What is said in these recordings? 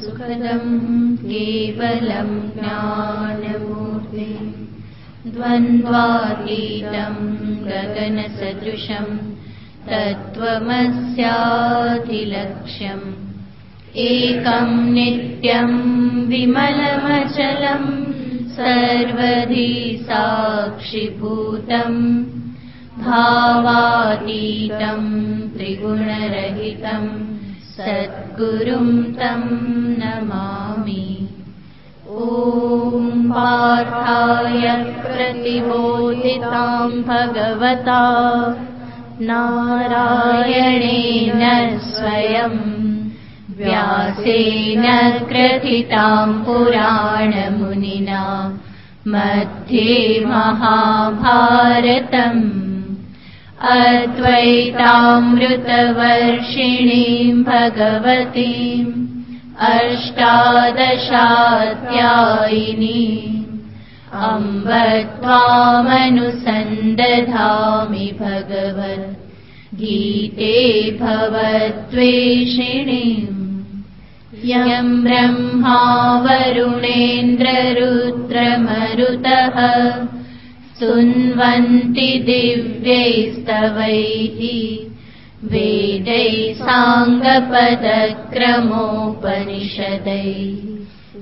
सुखदं केवलं ज्ञानमूर्तिं द्वन्द्वातीतं गगनसदृशं तत्त्वमस्याधिलक्ष्यम् एकं नित्यं विमलमचलं सर्वधी साक्षिभूतं भावातीतं त्रिगुणरहितं सद्गुरुं तं नमामि। ॐ पार्थाय प्रतिबोधितां भगवता नारायणेन स्वयं व्यासेन ग्रथितां पुराणमुनिना मध्ये महाभारतम् अद्वैतामृतवर्षिणीं भगवतीम् अष्टादशाध्यायिनीम् अम्ब त्वामनुसन्दधामि भगवद्गीते भवद्वेषिणीम् यं ब्रह्मा वरुणेन्द्ररुद्रमरुतः स्तुन्वन्ति दिव्यैस्तवैः वेदैः साङ्गपदक्रमोपनिषदैः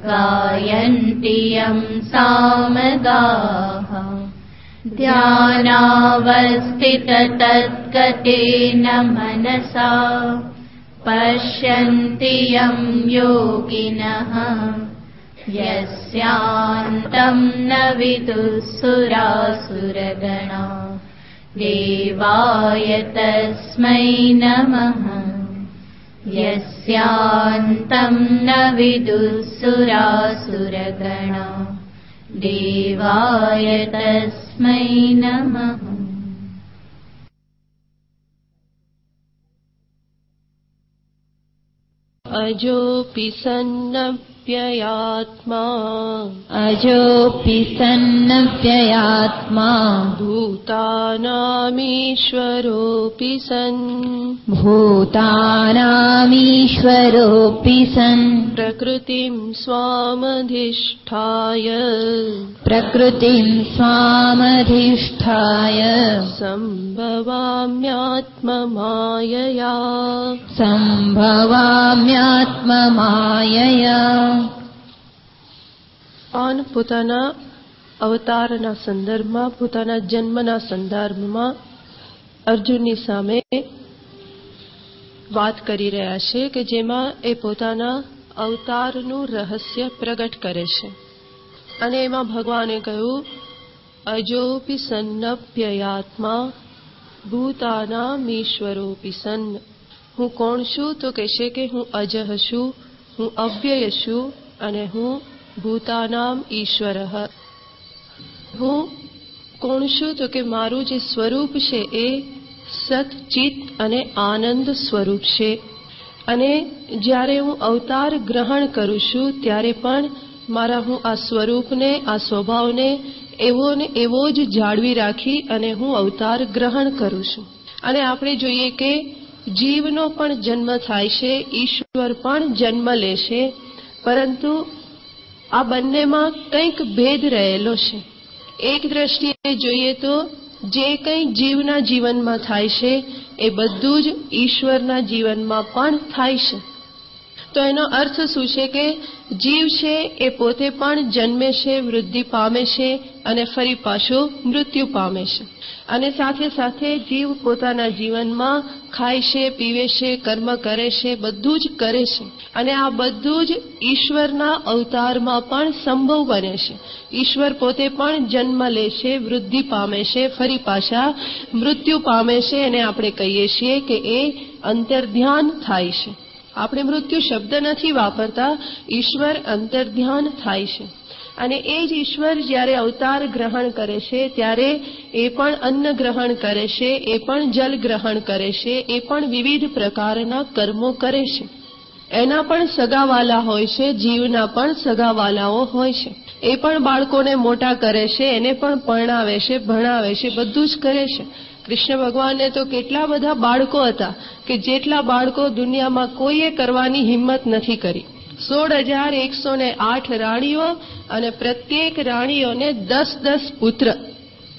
गायन्ति यं सामगाः ध्यानावस्थिततद्गतेन मनसा पश्यन्ति यं योगिनः यस्यान्तं न विदुःसुरासुरगणा देवाय तस्मै नमः। यस्यान्तं न विदुःसुरासुरगणा देवाय तस्मै नमः। अजोऽपि सन्नव्ययात्मा भूतानामीश्वरोऽपि सन् प्रकृतिं स्वामधिष्ठाय संभवाम्यात्ममायया। ભગવાન પોતાના અવતારના સંદર્ભમાં, પોતાના જન્મના સંદર્ભમાં અર્જુનની સામે વાત કરી રહ્યા છે કે જેમાં એ પોતાના અવતારનું રહસ્ય પ્રગટ કરે છે. અને એમાં ભગવાને કહ્યું, અજોપી સન્નપ્યયાત્મા ભૂતાનામીશ્વરોપી સન્ન. હું કોણ છું? તો કહેશે કે હું અજહ છું, હું અવ્યય છું અને હું ભૂતાનામ ઈશ્વર. હું કોણ છું? તો કે મારું જે સ્વરૂપ છે એ સતચિત અને આનંદ સ્વરૂપ છે. અને જ્યારે હું અવતાર ગ્રહણ કરું છું ત્યારે પણ મારા હું આ સ્વરૂપને, આ સ્વભાવને એવો જ જાળવી રાખી અને હું અવતાર ગ્રહણ કરું છું. અને આપણે જોઈએ કે જીવનો પણ જન્મ થાય છે, ઈશ્વર પણ જન્મ લે છે, પરંતુ આ બંનેમાં કંઈક ભેદ રહેલો છે. એક દ્રષ્ટિએ જોઈએ તો જે કંઈ જીવના જીવનમાં થાય છે એ બધું જ ઈશ્વરના જીવનમાં પણ થાય છે. તો એનો અર્થ શું છે કે જીવ છે એ પોતે પણ જન્મે છે, વૃદ્ધિ પામે છે અને ફરી પાછો મૃત્યુ પામે છે. અને સાથે સાથે જીવ પોતાના જીવનમાં ખાય છે, પીવે છે, કર્મ કરે છે, બધું જ કરે છે. અને આ બધું જ ઈશ્વરના અવતારમાં પણ સંભવ બને છે. ઈશ્વર પોતે પણ જન્મ લે છે, વૃદ્ધિ પામે છે, ફરી પાછા મૃત્યુ પામે છે. અને આપણે કહીએ છીએ કે એ અંતર્ધ્યાન થાય છે. આપણે મૃત્યુ શબ્દ નથી વાપરતા, ઈશ્વર અંતર્ધ્યાન થાય છે. અને એ જ ઈશ્વર જ્યારે અવતાર ગ્રહણ કરે છે ત્યારે એ પણ અન્ન ગ્રહણ કરે છે, એ પણ જલ ગ્રહણ કરે છે, એ પણ વિવિધ પ્રકારના કર્મો કરે છે. એના પણ સગાવાલા હોય છે, જીવના પણ સગાવાલાઓ હોય છે. એ પણ બાળકોને મોટા કરે છે, એને પણ પરણાવે છે, ભણાવે છે, બધું જ કરે છે. કૃષ્ણ ભગવાનને તો કેટલા બધા બાળકો હતા કે જેટલા બાળકો દુનિયામાં કોઈએ કરવાની હિંમત નથી કરી. 16,108 રાણીઓ અને પ્રત્યેક રાણીઓને 10-10 પુત્ર.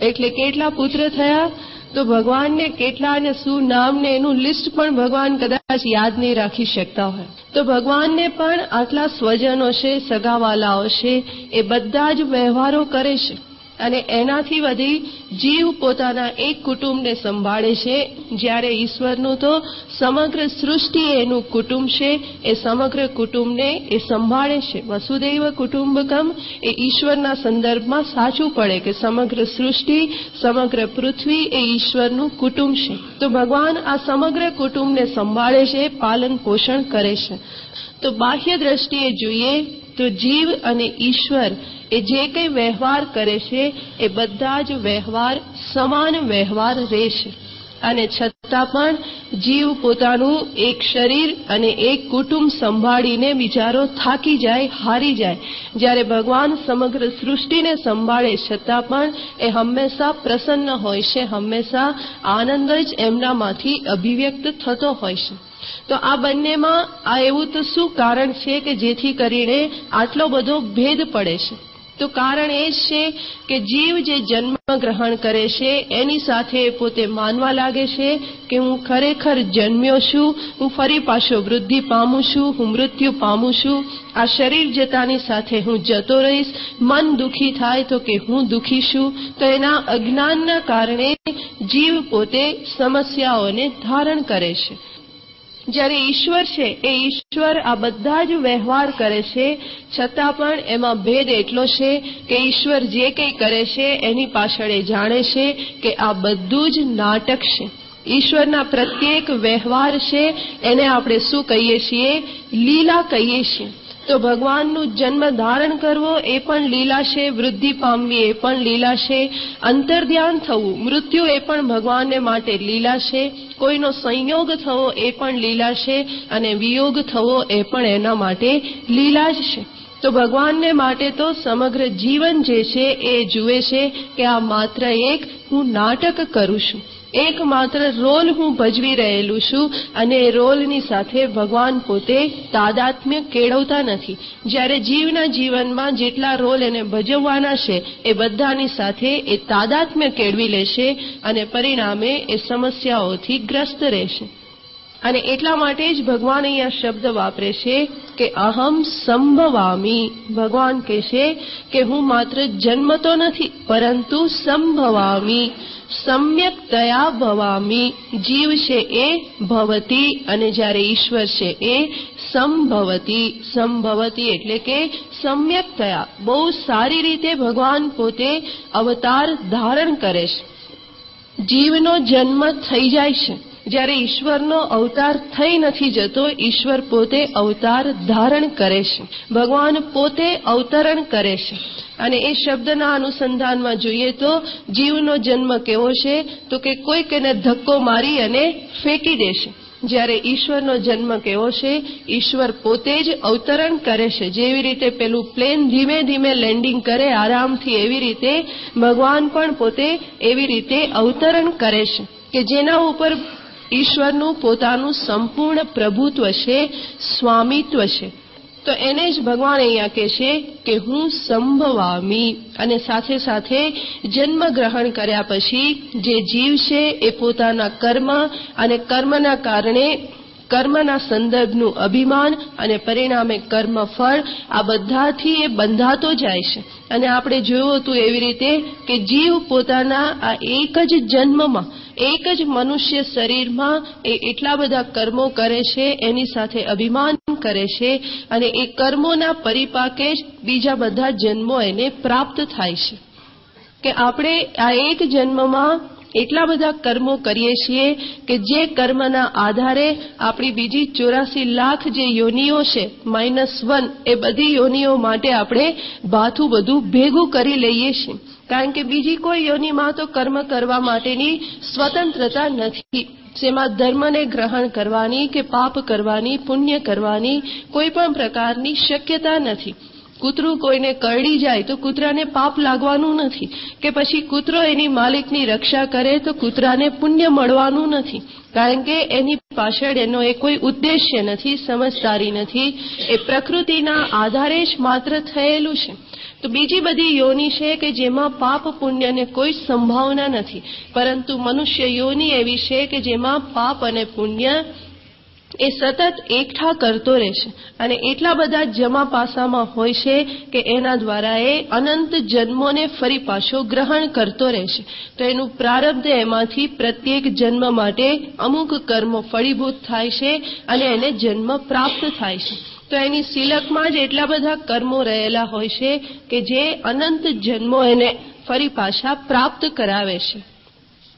એટલે કેટલા પુત્ર થયા? તો ભગવાનને કેટલા અને શું નામ ને એનું લિસ્ટ પણ ભગવાન કદાચ યાદ નહીં રાખી શકતા હોય. તો ભગવાનને પણ આટલા સ્વજનો છે, સગાવાલાઓ છે, એ બધા જ વ્યવહારો કરે છે. અને એનાથી વધી જીવ પોતાના એક કુટુંબને સંભાળે છે, જ્યારે ઈશ્વરનું તો સમગ્ર સૃષ્ટિ એનું કુટુંબ છે. એ સમગ્ર કુટુંબને એ સંભાળે છે. વસુદૈવ કુટુંબકમ એ ઈશ્વરના સંદર્ભમાં સાચું પડે કે સમગ્ર સૃષ્ટિ, સમગ્ર પૃથ્વી એ ઈશ્વરનું કુટુંબ છે. તો ભગવાન આ સમગ્ર કુટુંબને સંભાળે છે, પાલન પોષણ કરે છે. તો બાહ્ય દ્રષ્ટિએ જોઈએ તો જીવ અને ઈશ્વર એ જે કંઈ વ્યવહાર કરે છે એ બધા જ વ્યવહાર સમાન વ્યવહાર રહેશે. અને છતાં પણ જીવ પોતાનું એક શરીર અને એક કુટુંબ સંભાળીને બિચારો થાકી જાય, હારી જાય. જ્યારે ભગવાન સમગ્ર સૃષ્ટિને સંભાળે છતાં પણ એ હંમેશા પ્રસન્ન હોય છે, હંમેશા આનંદ જ એમનામાંથી અભિવ્યક્ત થતો હોય છે. તો આ બંનેમાં આ એવું તો શું કારણ છે કે જેથી કરીને આટલો બધો ભેદ પડે છે? તો કારણ એ જ છે કે જીવ જે જન્મ ગ્રહણ કરે છે એની સાથે પોતે માનવા લાગે છે કે હું ખરેખર જન્મ્યો છું, હું ફરી પાછો વૃદ્ધિ પામું છું, હું મૃત્યુ પામું છું, આ શરીર જતાની સાથે હું જતો રહીશ. મન દુઃખી થાય તો કે હું દુઃખી છું. તો એના અજ્ઞાનના કારણે જીવ પોતે સમસ્યાઓને ધારણ કરે છે. જ્યારે ઈશ્વર છે એ ઈશ્વર આ બધા જ વ્યવહાર કરે છે, છતાં પણ એમાં ભેદ એટલો છે કે ઈશ્વર જે કંઈ કરે છે એની પાછળ એ જાણે છે કે આ બધું જ નાટક છે. ઈશ્વરના પ્રત્યેક વ્યવહાર છે એને આપણે શું કહીએ છીએ? લીલા કહીએ છીએ. તો ભગવાનનું જન્મ ધારણ કરવો એ પણ લીલા છે, વૃદ્ધિ પામવી એ પણ લીલા છે, અંતર્ધ્યાન થવું, મૃત્યુ એ પણ ભગવાનને માટે લીલા છે, કોઈનો સંયોગ થવો એ પણ લીલા છે, અને વિયોગ થવો એ પણ એના માટે લીલા જ છે. તો ભગવાનને માટે તો સમગ્ર જીવન જે છે એ જુએ છે કે આ માત્ર એક હું નાટક કરું છું, એકમાત્ર રોલ હું ભજવી રહેલું છું, અને એ રોલની સાથે ભગવાન પોતે તાદાત્મ્ય કેળવતા નથી. જ્યારે જીવના જીવનમાં જેટલા રોલ એને ભજવવાના છે એ બધાની સાથે એ તાદાત્મ્ય કેળવી લેશે, અને પરિણામે એ સમસ્યાઓથી ગ્રસ્ત રહેશે. અને એટલા માટે જ ભગવાન અહીંયા શબ્દ વાપરે છે કે અહમ સંભવામી. ભગવાન કહે છે કે હું માત્ર જન્મતો નથી, પરંતુ સંભવામી, સમ્યક્તયા ભવામી. જીવ છે એ ભવતી, અને જ્યારે ઈશ્વર છે એ સંભવતી. સંભવતી એટલે કે સમ્યક્તયા, બહુ સારી રીતે ભગવાન પોતે અવતાર ધારણ કરે છે. જીવનો જન્મ થઈ જાય છે, જ્યારે ઈશ્વરનો અવતાર થઈ નથી જતો, ઈશ્વર પોતે અવતાર ધારણ કરે છે. ભગવાન પોતે અવતરણ કરે છે. અને એ શબ્દના અનુસંધાનમાં જોઈએ તો જીવનો જન્મ કેવો છે? તો કે કોઈક એને ધક્કો મારી અને ફેંકી દેશે. જ્યારે ઈશ્વરનો જન્મ કેવો છે? ઈશ્વર પોતે જ અવતરણ કરે છે. જેવી રીતે પેલું પ્લેન ધીમે ધીમે લેન્ડિંગ કરે આરામથી, એવી રીતે ભગવાન પણ પોતે એવી રીતે અવતરણ કરે છે કે જેના ઉપર ઈશ્વરનું પોતાનું સંપૂર્ણ પ્રભુત્વ છે, સ્વામિત્વ છે. તો એને જ ભગવાન અહીંયા કહે છે કે હું સંભવામી. અને સાથે સાથે જન્મ ગ્રહણ કર્યા પછી જે જીવ છે એ પોતાના કર્મ અને કર્મના કારણે કર્મના સંદર્ભનું અભિમાન અને પરિણામે કર્મફળ, આ બધાથી એ બંધાતો જાય છે. અને આપણે જોયું હતું એવી રીતે કે જીવ પોતાના આ એક જ જન્મમાં, એક જ મનુષ્ય શરીરમાં એ એટલા બધા કર્મો કરે છે, એની સાથે અભિમાન કરે છે, અને એ કર્મોના પરિપાકે જ બીજા બધા જન્મો એને પ્રાપ્ત થાય છે. કે આપણે આ એક જન્મમાં એટલા બધા કર્મો કરીએ છીએ કે જે કર્મના આધારે આપણી બીજી 84 લાખ જે યોનિઓ છે -1, એ બધી યોનિઓ માટે આપણે ભાથું બધું ભેગું કરી લઈએ છીએ. કારણ કે બીજી કોઈ યોનિમાં તો કર્મ કરવા માટેની સ્વતંત્રતા નથી. જેમાં ધર્મને ગ્રહણ કરવાની કે પાપ કરવાની, પુણ્ય કરવાની કોઈ પણ પ્રકારની શક્યતા નથી. કૂતરું કોઈને કરડી જાય તો કૂતરાને પાપ લાગવાનું નથી, કે પછી કૂતરો એની માલિકની રક્ષા કરે તો કૂતરાને પુણ્ય મળવાનું નથી. કારણ કે એની પાછળ એનો એ કોઈ ઉદ્દેશ્ય નથી, સમજદારી નથી. એ પ્રકૃતિના આધારે જ માત્ર થયેલું છે. તો બીજી બધી યોનિ છે કે જેમાં પાપ પુણ્યને કોઈ સંભાવના નથી, પરંતુ મનુષ્ય યોનિ એવી છે કે જેમાં પાપ અને પુણ્ય એ સતત એકઠા કરતો રહેશે અને એટલા બધા જમા પાસામાં હોય છે કે એના દ્વારા એ અનંત જન્મોને ફરી પાછો ગ્રહણ કરતો રહેશે. તો એનું પ્રારબ્ધ એમાંથી પ્રત્યેક જન્મ માટે અમુક કર્મો ફળીભૂત થાય છે અને એને જન્મ પ્રાપ્ત થાય છે. તો એની સિલકમાં જ એટલા બધા કર્મો રહેલા હોય છે કે જે અનંત જન્મો એને ફરી પાછા પ્રાપ્ત કરાવે છે.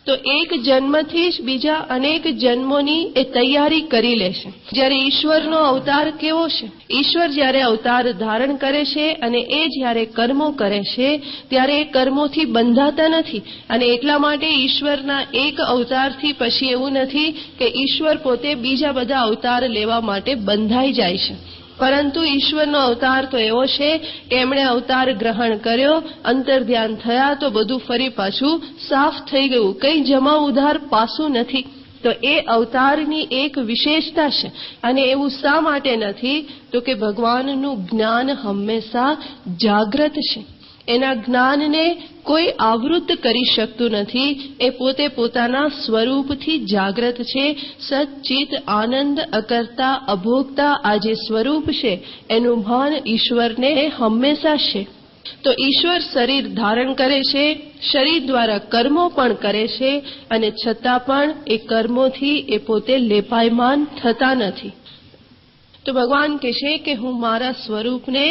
તો એક જન્મથી જ બીજા અનેક જન્મોની એ તૈયારી કરી લેશે. જ્યારે ઈશ્વરનો અવતાર કેવો છે? ઈશ્વર જ્યારે અવતાર ધારણ કરે છે અને એ જ્યારે કર્મો કરે છે ત્યારે એ કર્મોથી બંધાતા નથી. અને એટલા માટે ઈશ્વરના એક અવતારથી પછી એવું નથી કે ઈશ્વર પોતે બીજા બધા અવતાર લેવા માટે બંધાઈ જાય છે. પરંતુ ઈશ્વરનો અવતાર તો એવો છે કે એમણે અવતાર ગ્રહણ કર્યો, અંતર્ધ્યાન થયા તો બધું ફરી પાછું સાફ થઈ ગયું, કંઈ જમા ઉધાર પાછું નથી. તો એ અવતારની એક વિશેષતા છે. અને એવું શા માટે નથી? તો કે ભગવાનનું જ્ઞાન હંમેશા જાગ્રત છે. એના જ્ઞાનને કોઈ આવૃત્ત કરી શકતું નથી. એ પોતે પોતાના સ્વરૂપથી જાગ્રત છે. સચ્ચિત આનંદ અકર્તા અભોગતા આ જે સ્વરૂપ છે એનું ભાન ઈશ્વરને હંમેશા છે. તો ઈશ્વર શરીર ધારણ કરે છે, શરીર દ્વારા કર્મો પણ કરે છે અને છતાં પણ એ કર્મોથી એ પોતે લેપાયમાન થતા નથી. તો ભગવાન કહે છે કે હું મારા સ્વરૂપને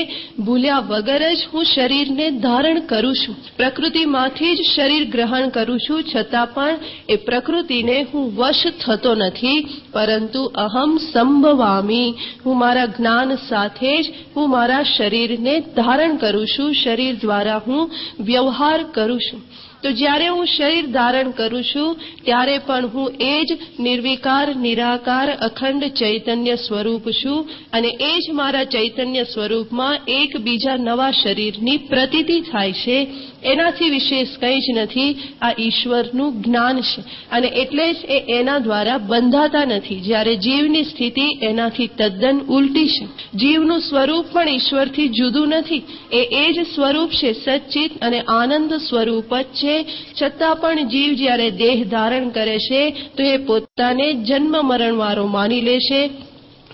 ભૂલ્યા વગર જ હું શરીરને ધારણ કરું છું. પ્રકૃતિમાંથી જ શરીર ગ્રહણ કરું છું, છતાં પણ એ પ્રકૃતિને હું વશ થતો નથી. પરંતુ અહમ સંભવામી, હું મારા જ્ઞાન સાથે જ હું મારા શરીરને ધારણ કરું છું, શરીર દ્વારા હું વ્યવહાર કરું છું. તો જ્યારે હું શરીર ધારણ કરું છું ત્યારે પણ હું એ જ નિર્વિકાર નિરાકાર અખંડ ચૈતન્ય સ્વરૂપ છું અને એ જ મારા ચૈતન્ય સ્વરૂપમાં એક બીજા નવા શરીરની પ્રતીતિ થાય છે. એનાથી વિશેષ કંઈ જ નથી. આ ઈશ્વરનું જ્ઞાન છે અને એટલે જ એ એના દ્વારા બંધાતા નથી. જ્યારે જીવની સ્થિતિ એનાથી તદ્દન ઉલટી છે. જીવનું સ્વરૂપ પણ ઈશ્વરથી જુદું નથી. એ જ સ્વરૂપ છે, સચ્ચિત અને આનંદ સ્વરૂપ જ છે. છતાં પણ જીવ જ્યારે દેહ ધારણ કરે છે તો એ પોતાને જન્મ મરણવાળો માની લે છે,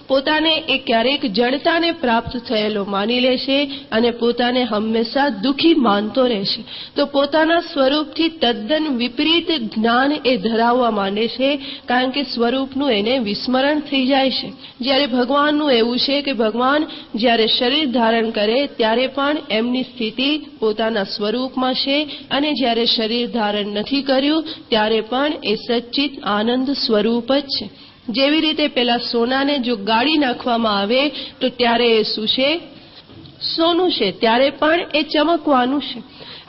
પોતાને એ ક્યારેક જડતાને પ્રાપ્ત થયેલો માની લે છે અને પોતાને હંમેશા દુઃખી માનતો રહે છે. તો પોતાના સ્વરૂપથી તદ્દન વિપરીત જ્ઞાન એ ધરાવવા માંડે છે, કારણ કે સ્વરૂપનું એને વિસ્મરણ થઈ જાય છે. જ્યારે ભગવાનનું એવું છે કે ભગવાન જ્યારે શરીર ધારણ કરે ત્યારે પણ એમની સ્થિતિ પોતાના સ્વરૂપમાં છે અને જ્યારે શરીર ધારણ નથી કર્યું ત્યારે પણ એ સચ્ચિત આનંદ સ્વરૂપ જ છે. જેવી રીતે પેલા સોનાને જો ગાળી નાખવામાં આવે તો ત્યારે એ શું છે? સોનું છે. ત્યારે પણ એ ચમકવાનું છે.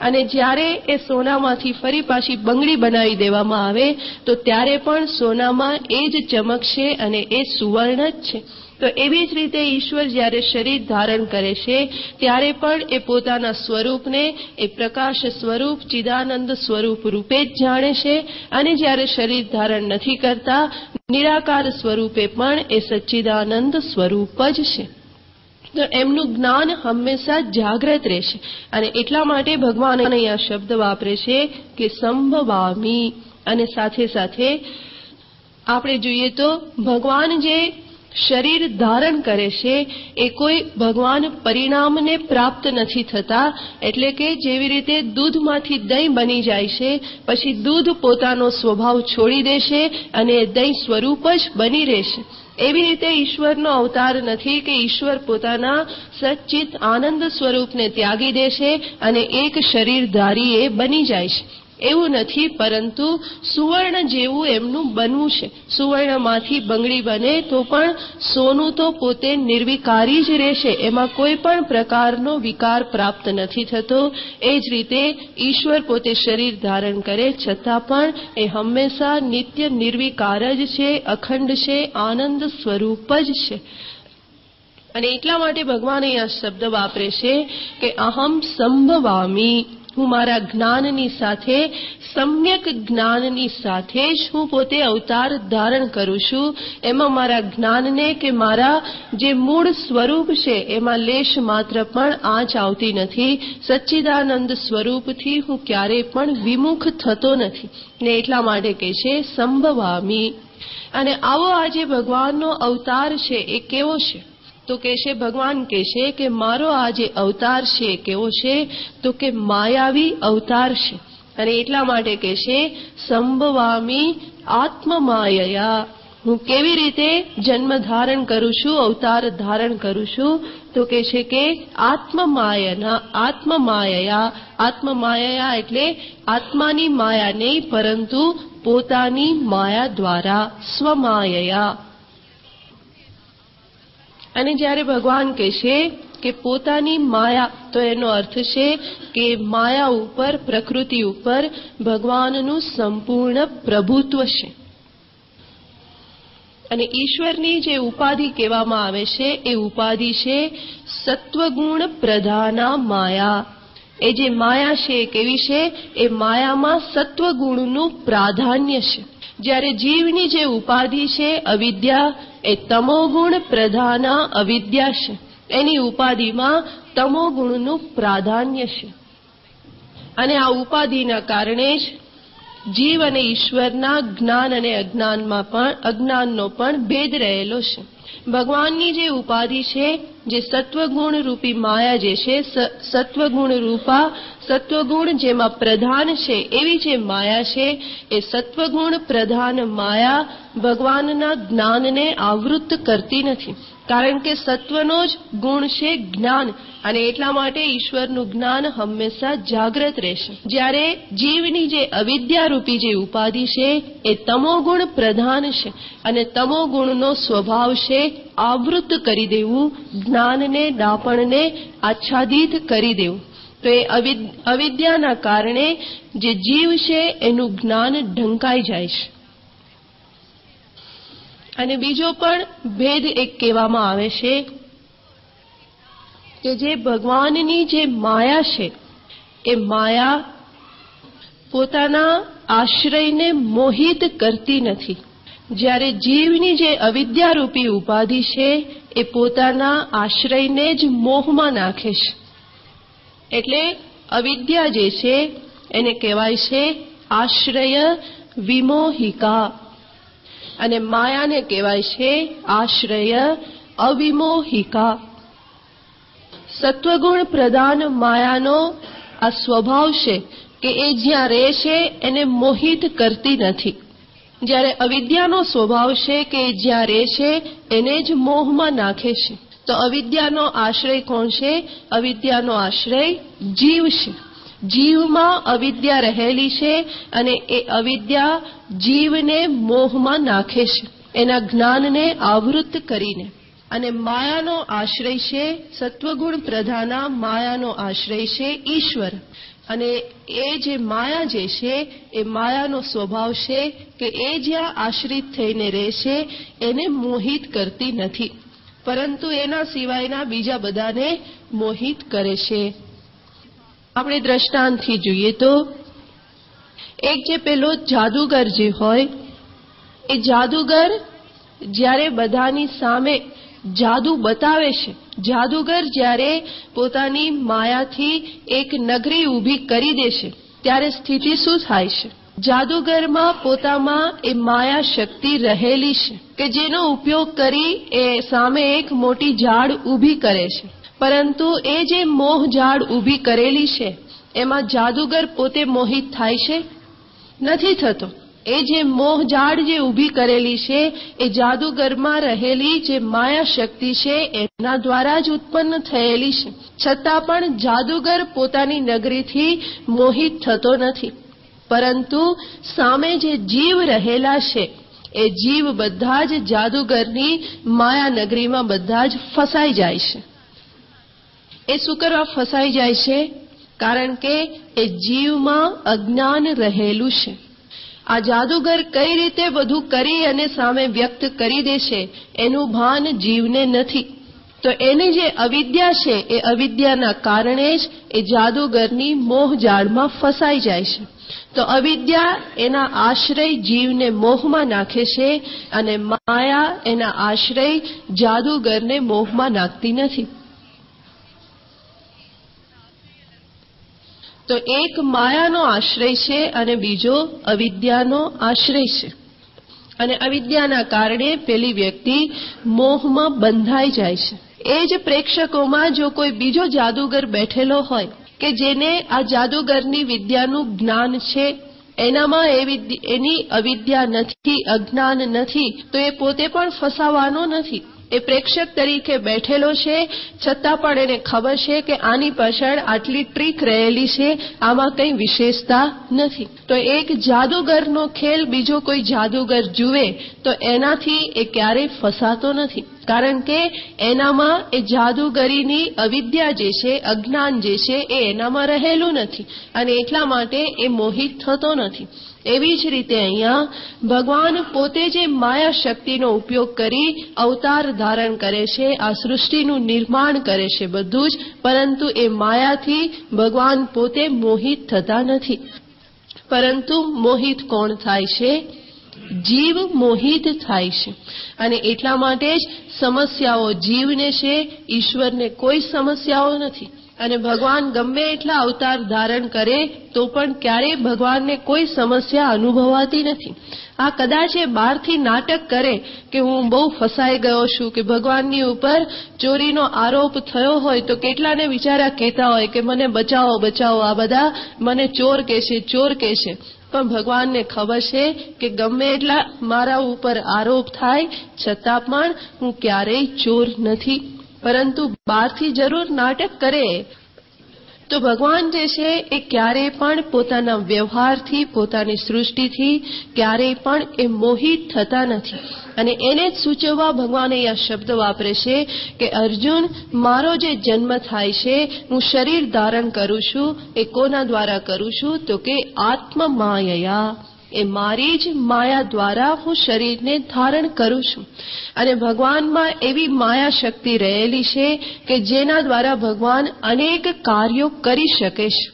અને જ્યારે એ સોનામાંથી ફરી પાછી બંગડી બનાવી દેવામાં આવે તો ત્યારે પણ સોનામાં એ જ ચમક છે અને એ સુવર્ણ જ છે. તો એવી જ રીતે ઈશ્વર જ્યારે શરીર ધારણ કરે છે ત્યારે પણ એ પોતાના સ્વરૂપને એ પ્રકાશ સ્વરૂપ ચિદાનંદ સ્વરૂપ રૂપે જ જાણે છે અને જ્યારે શરીર ધારણ નથી કરતા નિરાકાર સ્વરૂપે પણ એ સચ્ચિદાનંદ સ્વરૂપ જ છે. તો એમનું જ્ઞાન હંમેશા જાગ્રત રહેશે અને એટલા માટે ભગવાન અહીંયા શબ્દ વાપરે છે કે સંભવામી. અને સાથે સાથે આપણે જોઈએ તો ભગવાન જે શરીર ધારણ કરે છે એ કોઈ ભગવાન પરિણામને પ્રાપ્ત નથી થતા. એટલે કે જેવી રીતે દૂધમાંથી દહીં બની જાય છે પછી દૂધ પોતાનો સ્વભાવ છોડી દેશે અને દહીં સ્વરૂપ જ બની રહેશે. એવી રીતે ઈશ્વરનો અવતાર નથી કે ઈશ્વર પોતાના સચ્ચિત આનંદ સ્વરૂપને ત્યાગી દેશે અને એક શરીરધારી એ બની જાય છે. એવું નથી, પરંતુ સુવર્ણ જેવું એમનું બનવું છે. સુવર્ણમાંથી બંગડી બને તો પણ સોનું તો પોતે નિર્વિકારી જ રહેશે, એમાં કોઈ પણ પ્રકારનો વિકાર પ્રાપ્ત નથી થતો. એ જ રીતે ઈશ્વર પોતે શરીર ધારણ કરે છતાં પણ એ હંમેશા નિત્ય નિર્વિકાર જ છે, અખંડ છે, આનંદ સ્વરૂપ જ છે. અને એટલા માટે ભગવાન અહીંયા શબ્દ વાપરે છે કે અહમ સંભવામી. હું મારા જ્ઞાનની સાથે, સમ્યક જ્ઞાનની સાથે જ હું પોતે અવતાર ધારણ કરું છું. એમાં મારા જ્ઞાનને કે મારા જે મૂળ સ્વરૂપ છે એમાં લેશ માત્ર પણ આંચ આવતી નથી. સચ્ચિદાનંદ સ્વરૂપથી હું ક્યારેય પણ વિમુખ થતો નથી ને એટલા માટે કે છે સંભવામી. અને આવો આજે ભગવાનનો અવતાર છે એ કેવો છે? તો કે છે, ભગવાન કહે છે કે મારો આ જે અવતાર છે કેવો છે? તો કે માયાવી અવતાર છે. અને એટલા માટે કહે છે સંભવામી આત્મમાયયા. હું કેવી રીતે જન્મ ધારણ કરું છું, અવતાર ધારણ કરું છું? તો કે છે કે આત્મમાયયા. આત્મમાયયા એટલે આત્માની માયા નહીં, પરંતુ પોતાની માયા દ્વારા, સ્વમાયયા. અને જ્યારે ભગવાન કહે છે કે પોતાની માયા, તો એનો અર્થ છે કે માયા ઉપર, પ્રકૃતિ ઉપર ભગવાનનું સંપૂર્ણ પ્રભુત્વ છે. અને ઈશ્વરની જે ઉપાધિ કહેવામાં આવે છે એ ઉપાધિ છે સત્વગુણ પ્રધાના માયા. એ જે માયા છે એ કેવી છે? એ માયામાં સત્વગુણનું પ્રાધાન્ય છે. જ્યારે જીવની જે ઉપાધિ છે અવિદ્યા, એ તમોગુણ પ્રધાના અવિદ્યા છે. એની ઉપાધિમાં તમોગુણનું પ્રાધાન્ય છે. અને આ ઉપાધિના કારણે જ જીવ અને ઈશ્વરના જ્ઞાન અને અજ્ઞાનનો પણ ભેદ રહેલો છે. ભગવાનની જે ઉપાધિ છે, જે સત્વગુણ રૂપી માયા જે છે, સત્વગુણ જેમાં પ્રધાન છે એવી જે માયા છે, એ સત્વગુણ પ્રધાન માયા ભગવાનના જ્ઞાનને આવૃત્ત કરતી નથી. કારણ કે સત્વનો જ ગુણ છે જ્ઞાન, અને એટલા માટે ઈશ્વરનું જ્ઞાન હંમેશા જાગ્રત રહેશે. જ્યારે જીવની જે અવિદ્યારૂપી જે ઉપાધિ છે એ તમોગુણ પ્રધાન છે, અને તમોગુણનો સ્વભાવ છે આવૃત્ત કરી દેવું, જ્ઞાનને, ડાપણને આચ્છાદિત કરી દેવું. તો એ અવિદ્યાના કારણે જે જીવ છે એનું જ્ઞાન ઢંકાઈ જાય છે. અને બીજો પણ ભેદ એક કહેવામાં આવે છે કે જે ભગવાનની જે માયા છે એ માયા પોતાના આશ્રયને મોહિત કરતી નથી. જ્યારે જીવની જે અવિદ્યારૂપી ઉપાધિ છે એ પોતાના આશ્રયને જ મોહમાં નાખે છે. એટલે અવિદ્યા જે છે એને કહેવાય છે આશ્રય વિમોહિકા, અને માયાને કહેવાય છે આશ્રય અવિમોહિકા. સત્વગુણ પ્રધાન માયાનો આ સ્વભાવ છે કે એ જ્યાં રહે છે એને મોહિત કરતી નથી. જ્યારે અવિદ્યાનો સ્વભાવ છે કે એ જ્યાં રહે છે એને જ મોહમાં નાખે છે. તો અવિદ્યાનો આશ્રય કોણ છે? અવિદ્યાનો આશ્રય જીવ છે. જીવમાં અવિદ્યા રહેલી છે, અને એ અવિદ્યા જીવને મોહમાં નાખે છે, એના જ્ઞાનને આવૃત્ત કરીને. અને માયાનો આશ્રય છે, સત્વગુણ પ્રધાના માયાનો આશ્રય છે ઈશ્વર. અને એ જે માયા જે છે એ માયાનો સ્વભાવ છે કે એ જ્યાં આશ્રિત થઈને રહે છે એને મોહિત કરતી નથી, પરંતુ એના સિવાયના બીજા બધાને મોહિત કરે છે. આપણે દ્રષ્ટાંતથી જોઈએ તો એક જે પેલો જાદુગર જે હોય, એ જાદુગર જ્યારે બધાની સામે જાદુ બતાવે છે, જાદુગર જ્યારે પોતાની માયાથી એક નગરી ઊભી કરી દે છે, ત્યારે સ્થિતિ શું થાય છે? જાદુગરમાં પોતામાં એ માયા શક્તિ રહેલી છે કે જેનો ઉપયોગ કરી એ સામે એક મોટી ઝાડ ઊભી કરે છે. પરંતુ એ જે મોહ ઝાડ ઊભી કરેલી છે એમાં જાદુગર પોતે મોહિત થાય છે? નથી થતો. એ જે મોહ ઝાડ જે ઊભી કરેલી છે એ જાદુગરમાં રહેલી જે માયા શક્તિ છે એના દ્વારા જ ઉત્પન્ન થયેલી છે. છતાં પણ જાદુગર પોતાની નગરીથી મોહિત થતો નથી, પરંતુ સામે જે જીવ રહેલા છે એ જીવ બધા જ જાદુગરની માયા નગરીમાં બધા જ ફસાઈ જાય છે. એ શું કરવા ફસાઈ જાય છે? કારણ કે એ જીવમાં અજ્ઞાન રહેલું છે. આ જાદુગર કઈ રીતે બધું કરી અને સામે વ્યક્ત કરી દે છે એનું ભાન જીવને નથી, તો એની જે અવિદ્યા છે એ અવિદ્યાના કારણે જ એ જાદુગરની મોહજાળમાં ફસાઈ જાય છે. તો અવિદ્યા એના આશ્રય જીવને મોહમાં નાખે છે અને માયા એના આશ્રય જાદુગરને મોહમાં નાખતી નથી. તો એક માયાનો આશ્રય છે અને બીજો અવિદ્યાનો આશ્રય છે. અને અવિદ્યાના કારણે પેલી વ્યક્તિ મોહમાં બંધાઈ જાય છે. એ જ પ્રેક્ષકોમાં જો કોઈ બીજો જાદુગર બેઠેલો હોય કે જેને આ જાદુગરની વિદ્યાનું જ્ઞાન છે, એનામાં એની અવિદ્યા નથી, અજ્ઞાન નથી, તો એ પોતે પણ ફસાવાનો નથી. એ પ્રેક્ષક તરીકે બેઠેલો છે, છતાં પણ એને ખબર છે કે આની પાછળ આટલી ટ્રીક રહેલી છે, આમાં કંઈ વિશેષતા નથી. તો એક જાદુગરનો ખેલ બીજો કોઈ જાદુગર જુએ તો એનાથી એ ક્યારેય ફસાતો નથી, કારણ કે એનામાં એ જાદુગરીની અવિદ્યા જે છે, અજ્ઞાન જે છે, એ એનામાં રહેલું નથી અને એટલા માટે એ મોહિત થતો નથી. એવી જ રીતે અહીંયા ભગવાન પોતે જે માયા શક્તિનો ઉપયોગ કરી અવતાર ધારણ કરે છે, આ સૃષ્ટિનું નિર્માણ કરે છે બધું જ, પરંતુ એ માયાથી ભગવાન પોતે મોહિત થતા નથી. પરંતુ મોહિત કોણ થાય છે? જીવ મોહિત થાય છે. અને એટલા માટે જ સમસ્યાઓ જીવને છે, ઈશ્વરને કોઈ સમસ્યાઓ નથી. અને ભગવાન ગમે એટલા અવતાર ધારણ કરે તો પણ ક્યારેય ભગવાનને કોઈ સમસ્યા અનુભવાતી નથી. આ કદાચ એ બહારથી નાટક કરે કે હું બહુ ફસાઈ ગયો છું, કે ભગવાનની ઉપર ચોરીનો આરોપ થયો હોય તો કેટલાને બિચારા કહેતા હોય કે મને બચાવો બચાવો, આ બધા મને ચોર કહેશે ચોર કહેશે. પણ ભગવાનને ખબર છે કે ગમે એટલા મારા ઉપર આરોપ થાય છતાં પણ હું ક્યારેય ચોર નથી. પરંતુ બહારથી જરૂર નાટક કરે તો ભગવાન જે છે એ ક્યારેય પણ પોતાના વ્યવહારથી, પોતાની સૃષ્ટિથી ક્યારેય પણ એ મોહિત થતા નથી. અને એને જ સૂચવવા ભગવાન અહીંયા શબ્દ વાપરે છે કે અર્જુન, મારો જે જન્મ થાય છે, હું શરીર ધારણ કરું છું, એ કોના દ્વારા કરું છું? તો કે આત્મ માયયા, એ મારી જ માયા દ્વારા હું શરીરને ધારણ કરું છું. અને ભગવાનમાં એવી માયા શક્તિ રહેલી છે કે જેના દ્વારા ભગવાન અનેક કાર્યો કરી શકે છે.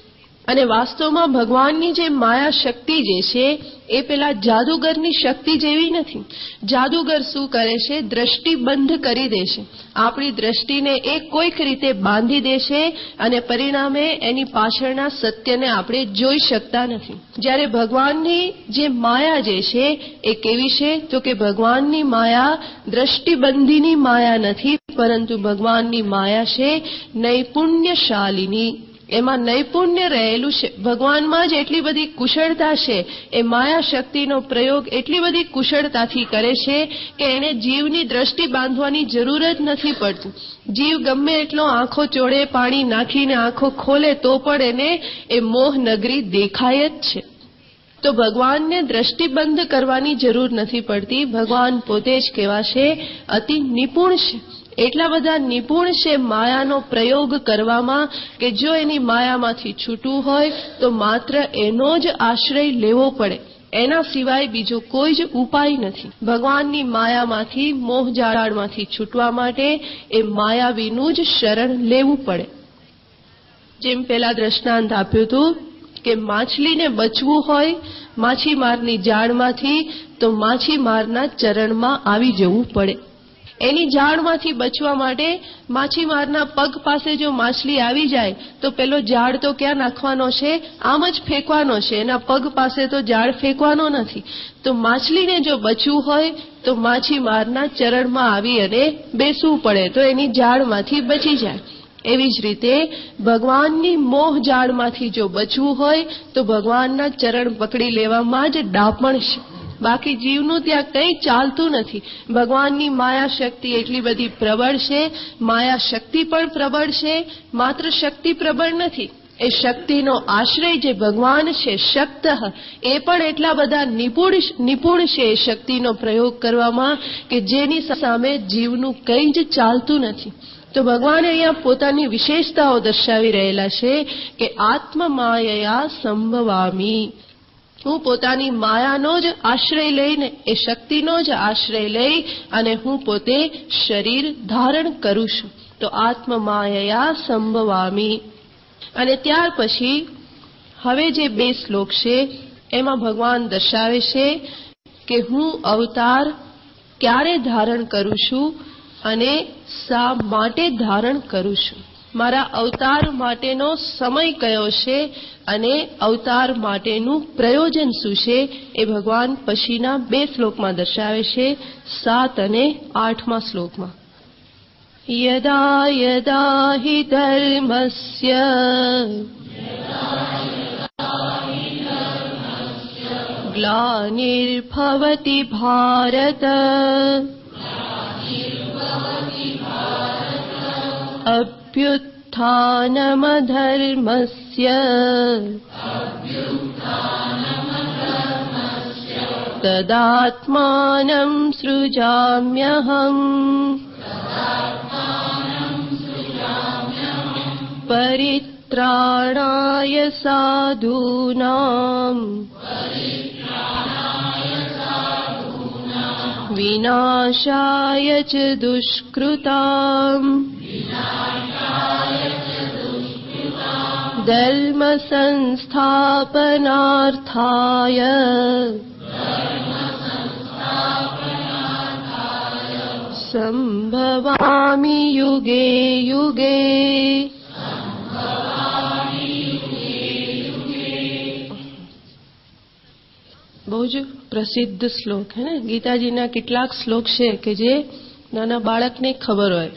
અને વાસ્તવમાં ભગવાનની જે માયા શક્તિ જે છે એ પેલા જાદુગરની શક્તિ જેવી નથી. જાદુગર શું કરે છે? દ્રષ્ટિ બંધ કરી દે છે, આપણી દ્રષ્ટિને એ કોઈક રીતે બાંધી દે છે અને પરિણામે એની પાછળના સત્યને આપણે જોઈ શકતા નથી. જ્યારે ભગવાનની જે માયા જે છે એ કેવી છે? તો કે ભગવાનની માયા દ્રષ્ટિબંધીની માયા નથી, પરંતુ ભગવાનની માયા છે નૈપુણ્યશાલિની. એમાં નૈપુણ્ય રહેલું છે. ભગવાનમાં જ એટલી બધી કુશળતા છે, એ માયા શક્તિનો પ્રયોગ એટલી બધી કુશળતાથી કરે છે કે એને જીવની દ્રષ્ટિ બાંધવાની જરૂર જ નથી પડતી. જીવ ગમે એટલો આંખો ચોળે પાણી નાખીને આંખો ખોલે તો પણ એને એ મોહ નગરી દેખાય જ છે. તો ભગવાનને દ્રષ્ટિબંધ કરવાની જરૂર નથી પડતી. ભગવાન પોતે જ કેવા છે? અતિ નિપુણ છે. એટલા બધા નિપુણ છે માયાનો પ્રયોગ કરવામાં કે જો એની માયામાંથી છૂટવું હોય તો માત્ર એનો જ આશ્રય લેવો પડે, એના સિવાય બીજો કોઈ જ ઉપાય નથી. ભગવાનની માયામાંથી, મોહજાળમાંથી છૂટવા માટે એ માયાવીનું જ શરણ લેવું પડે. જેમ પેલા દ્રષ્ટાંત આપ્યું હતું કે માછલીને બચવું હોય માછીમારની જાળમાંથી તો માછીમારના ચરણમાં આવી જવું પડે. એની જાળમાંથી બચવા માટે માછીમારના પગ પાસે જો માછલી આવી જાય તો પેલો જાળ તો ક્યાં નાખવાનો છે? આમ જ ફેંકવાનો છે. એના પગ પાસે તો જાળ ફેંકવાનો નથી. તો માછલીને જો બચવું હોય તો માછીમારના ચરણમાં આવી અને બેસવું પડે તો એની જાળમાંથી બચી જાય. એવી જ રીતે ભગવાનની મોહ જાળમાંથી જો બચવું હોય તો ભગવાનના ચરણ પકડી લેવામાં જ ડાપણ છે. બાકી જીવનું ત્યાં કંઈ ચાલતું નથી. ભગવાનની માયા શક્તિ એટલી બધી પ્રબળ છે, માયા શક્તિ પણ પ્રબળ છે. માત્ર શક્તિ પ્રબળ નથી, એ શક્તિનો આશ્રય જે ભગવાન છે શક્ત, એ પણ એટલા બધા નિપુણ છે એ શક્તિનો પ્રયોગ કરવામાં કે જેની સામે જીવનું કંઈ જ ચાલતું નથી. તો ભગવાન અહીંયા પોતાની વિશેષતાઓ દર્શાવી રહેલા છે કે આત્મ માયયા સંભવામી. હું પોતાની માયાનો જ આશ્રય લઈને, એ શક્તિનો જ આશ્રય લઈ અને હું પોતે શરીર ધારણ કરું છું. તો આત્મમાયયા સંભવામી. અને ત્યાર પછી હવે જે 2 શ્લોક છે એમાં ભગવાન દર્શાવે છે કે હું અવતાર ક્યારે ધારણ કરું છું અને શા માટે ધારણ કરું છું. મારા અવતાર માટેનો સમય કયો છે અને અવતાર માટેનું પ્રયોજન શું છે એ ભગવાન પછીના 2 શ્લોકમાં દર્શાવે છે, 7 અને 8મા શ્લોકમાં. યદા યદા હિ ધર્મસ્ય ગ્લાનિર્ભવતિ ભારત અભ્યુત્થાનમધર્મસ્ય તદાત્માनं સૃજામ્યહં પરિત્રાણાય સાધૂનાં વિનાશાય ચ દુષ્કૃતાં ધર્મ સંસ્થાપનાર્થાય સંભવામિ યુગે યુગે. બહુ જ પ્રસિદ્ધ શ્લોક હે ને. ગીતાજીના કેટલાક શ્લોક છે કે જે નાના બાળકને ખબર હોય.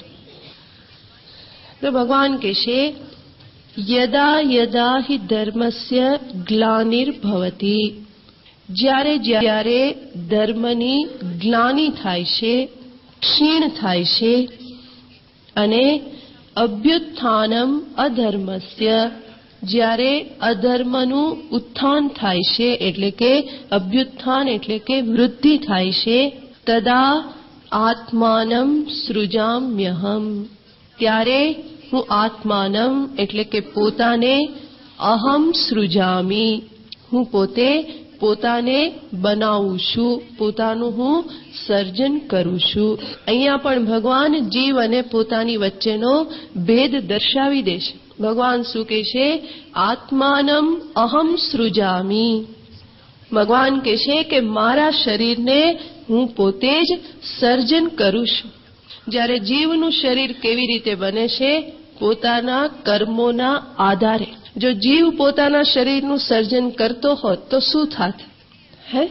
તો ભગવાન કહે છે યદા યદા હિ ધર્મસ્ય ગ્લાનિર્ભવતિ. જ્યારે જ્યારે ધર્મની ગ્લાનિ થાય છે, ક્ષીણ થાય છે, અને અભ્યુત્થાનમ અધર્મસ્ય, જ્યારે અધર્મનું ઉત્થાન થાય છે એટલે કે અભ્યુત્થાન એટલે કે વૃદ્ધિ થાય છે, તદા આત્માનમ સૃજામ્યહમ, ત્યારે હું આત્માનમ એટલે કે પોતાને, અહમ સૃજામી, હું પોતાને બનાવું છું, પોતાનું હું સર્જન કરું છું. અહીંયા પણ ભગવાન જીવ અને પોતાની વચ્ચેનો ભેદ દર્શાવી દે છે. ભગવાન શું કહે છે? આત્માનમ અહમ સૃજામી. ભગવાન કહે છે કે મારા શરીરને હું પોતે જ સર્જન કરું છું. જ્યારે જીવનું શરીર કેવી રીતે બને છે? પોતાના કર્મોના આધારે. જો જીવ પોતાના શરીરનું સર્જન કરતો હોત તો શું થાત? હે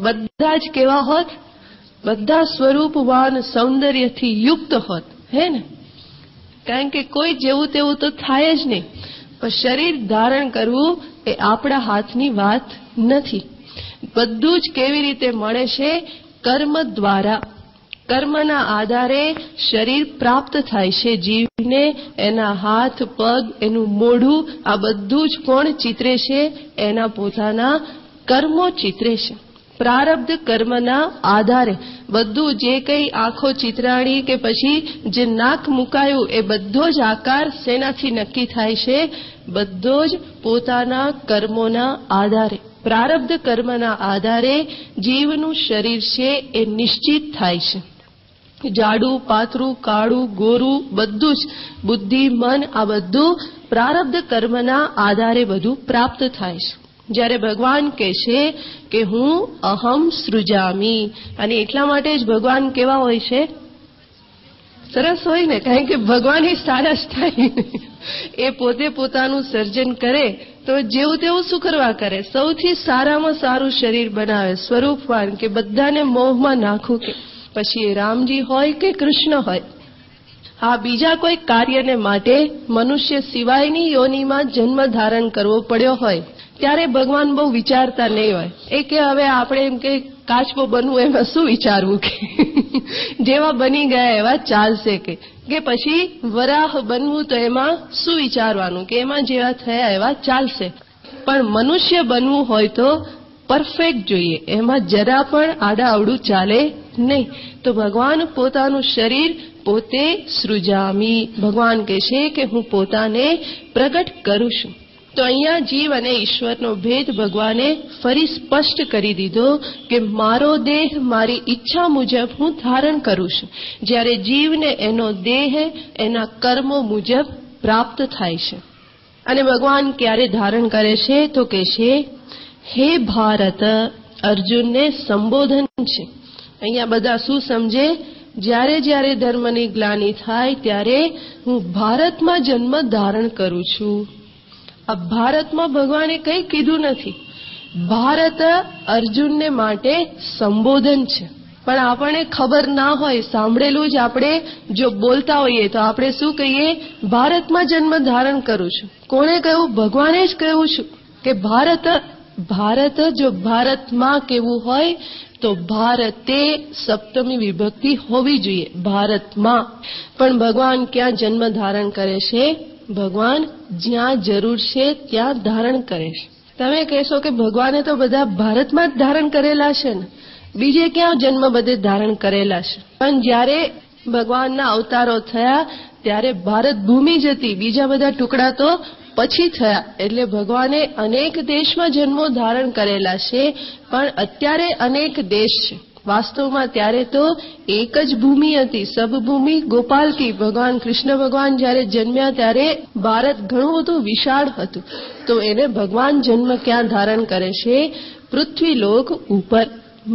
બધા જ કેવા હોત? બધા સ્વરૂપવાન સૌંદર્યથી યુક્ત હોત, હે ને? કારણ કે કોઈ જેવું તેવું તો થાય જ નહીં. પણ શરીર ધારણ કરવું એ આપણા હાથની વાત નથી. બધું જ કેવી રીતે મળે છે? કર્મ દ્વારા. કર્મના આધારે શરીર પ્રાપ્ત થાય છે જીવને. એના હાથ, પગ, એનું મોઢું, આ બધું જ કોણ ચિત્રે છે? એના પોતાના કર્મો ચિત્રે છે. પ્રારબ્ધ કર્મના આધારે બધું જે કંઈ આંખો ચિત્રાણી કે પછી જે નાક મુકાયું એ બધો જ આકાર શેનાથી નક્કી થાય છે? બધો જ પોતાના કર્મોના આધારે. પ્રારબ્ધ કર્મના આધારે જીવનું શરીર છે એ નિશ્ચિત થાય છે. જાડું, પાતળું, કાળું, ગોરું, બધું જ બુદ્ધિ, મન, આ બધું પ્રારબ્ધ કર્મના આધારે બધું પ્રાપ્ત થાય છે. જ્યારે ભગવાન કહે છે કે હું અહમ સૃજામી, અને એટલા માટે જ ભગવાન કેવા હોય છે? સરસ હોય ને, કારણ કે ભગવાન એ સારા જ થાય. એ પોતે પોતાનું સર્જન કરે તો જેવું તેવું શું કરવા કરે? સૌથી સારામાં સારું શરીર બનાવે, સ્વરૂપવાન, કે બધાને મોહમાં નાખું. કે પછી એ રામજી હોય કે કૃષ્ણ હોય, આ બીજા કોઈ કાર્યને માટે મનુષ્ય સિવાયની યોનિમાં જન્મ ધારણ કરવો પડ્યો હોય ત્યારે ભગવાન બહુ વિચારતા નહીં હોય. એ કે હવે આપણે એમ કે કાચબો બનવું એમાં શું વિચારવું, કે જેવા બની ગયા એવા ચાલશે. કે પછી વરાહ બનવું તો એમાં શું વિચારવાનું, કે એમાં જેવા થયા એવા ચાલશે. પણ મનુષ્ય બનવું હોય તો પરફેક્ટ જોઈએ, એમાં જરા પણ આડાઅવડું ચાલે નહીં. તો ભગવાન પોતાનું શરીર પોતે સૃજામી. ભગવાન કહે છે કે હું પોતાને પ્રગટ કરું છું. તો અહીંયા જીવ અને ઈશ્વરનો ભેદ ભગવાને ફરી સ્પષ્ટ કરી દીધો કે મારો દેહ મારી ઈચ્છા મુજબ હું ધારણ કરું છું, જ્યારે જીવને એનો દેહ એના કર્મો મુજબ પ્રાપ્ત થાય છે. અને ભગવાન ક્યારે ધારણ કરે છે તો કે છે, હે ભારત, અર્જુનને સંબોધન છે. અહીંયા બધા શું સમજે? જ્યારે જ્યારે ધર્મની ગ્લાનિ થાય ત્યારે હું ભારતમાં જન્મ ધારણ કરું છું. આ ભારતમાં ભગવાને કંઈ કીધું નથી. ભારત અર્જુનને માટે સંબોધન છે. પણ આપણને ખબર ના હોય, સાંભળેલું જ આપણે જો બોલતા હોઈએ તો આપણે શું કહીએ? ભારતમાં જન્મ ધારણ કરું છું. કોણે કહ્યું? ભગવાને જ કહ્યું છું કે ભારત જો ભારતમાં કેવું હોય તો ભારતે સપ્તમી વિભક્તિ હોવી જોઈએ, ભારતમાં. પણ ભગવાન ક્યાં જન્મ ધારણ કરે છે? ભગવાન જ્યાં જરૂર છે ત્યાં ધારણ કરે છે. તમે કહેશો કે ભગવાને તો બધા ભારતમાં જ ધારણ કરેલા છે ને, બીજે ક્યાં જન્મ બધે ધારણ કરેલા છે? પણ જ્યારે ભગવાનના અવતારો થયા ત્યારે ભારત ભૂમિ જ હતી, બીજા બધા ટુકડા તો પછી થયા. એટલે ભગવાને અનેક દેશમાં જન્મો ધારણ કરેલા છે, પણ અત્યારે અનેક દેશ છે. વાસ્તવમાં ત્યારે તો એક જ ભૂમિ હતી, સબભૂમિ ગોપાલ કી. ભગવાન કૃષ્ણ ભગવાન જ્યારે જન્મ્યા ત્યારે ભારત ઘણું બધું વિશાળ હતું. તો એને ભગવાન જન્મ ક્યાં ધારણ કરે છે? પૃથ્વીલોક ઉપર,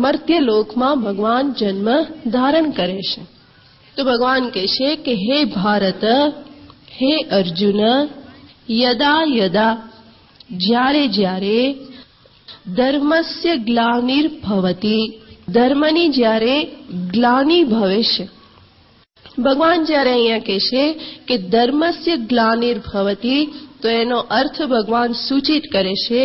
મર્ત્યલોકમાં ભગવાન જન્મ ધારણ કરે છે. તો ભગવાન કહે છે કે હે ભારત, હે અર્જુન, યદા યદા, જ્યારે જ્યારે, ધર્મસ્ય ગ્લાનિર્ભવતિ, ધર્મની જ્યારે ગ્લાનિ ભવે છે. ભગવાન જ્યારે અહીંયા કહે છે કે ધર્મસ્ય ગ્લાનિર્ભવતિ, તો એનો અર્થ ભગવાન સૂચિત કરે છે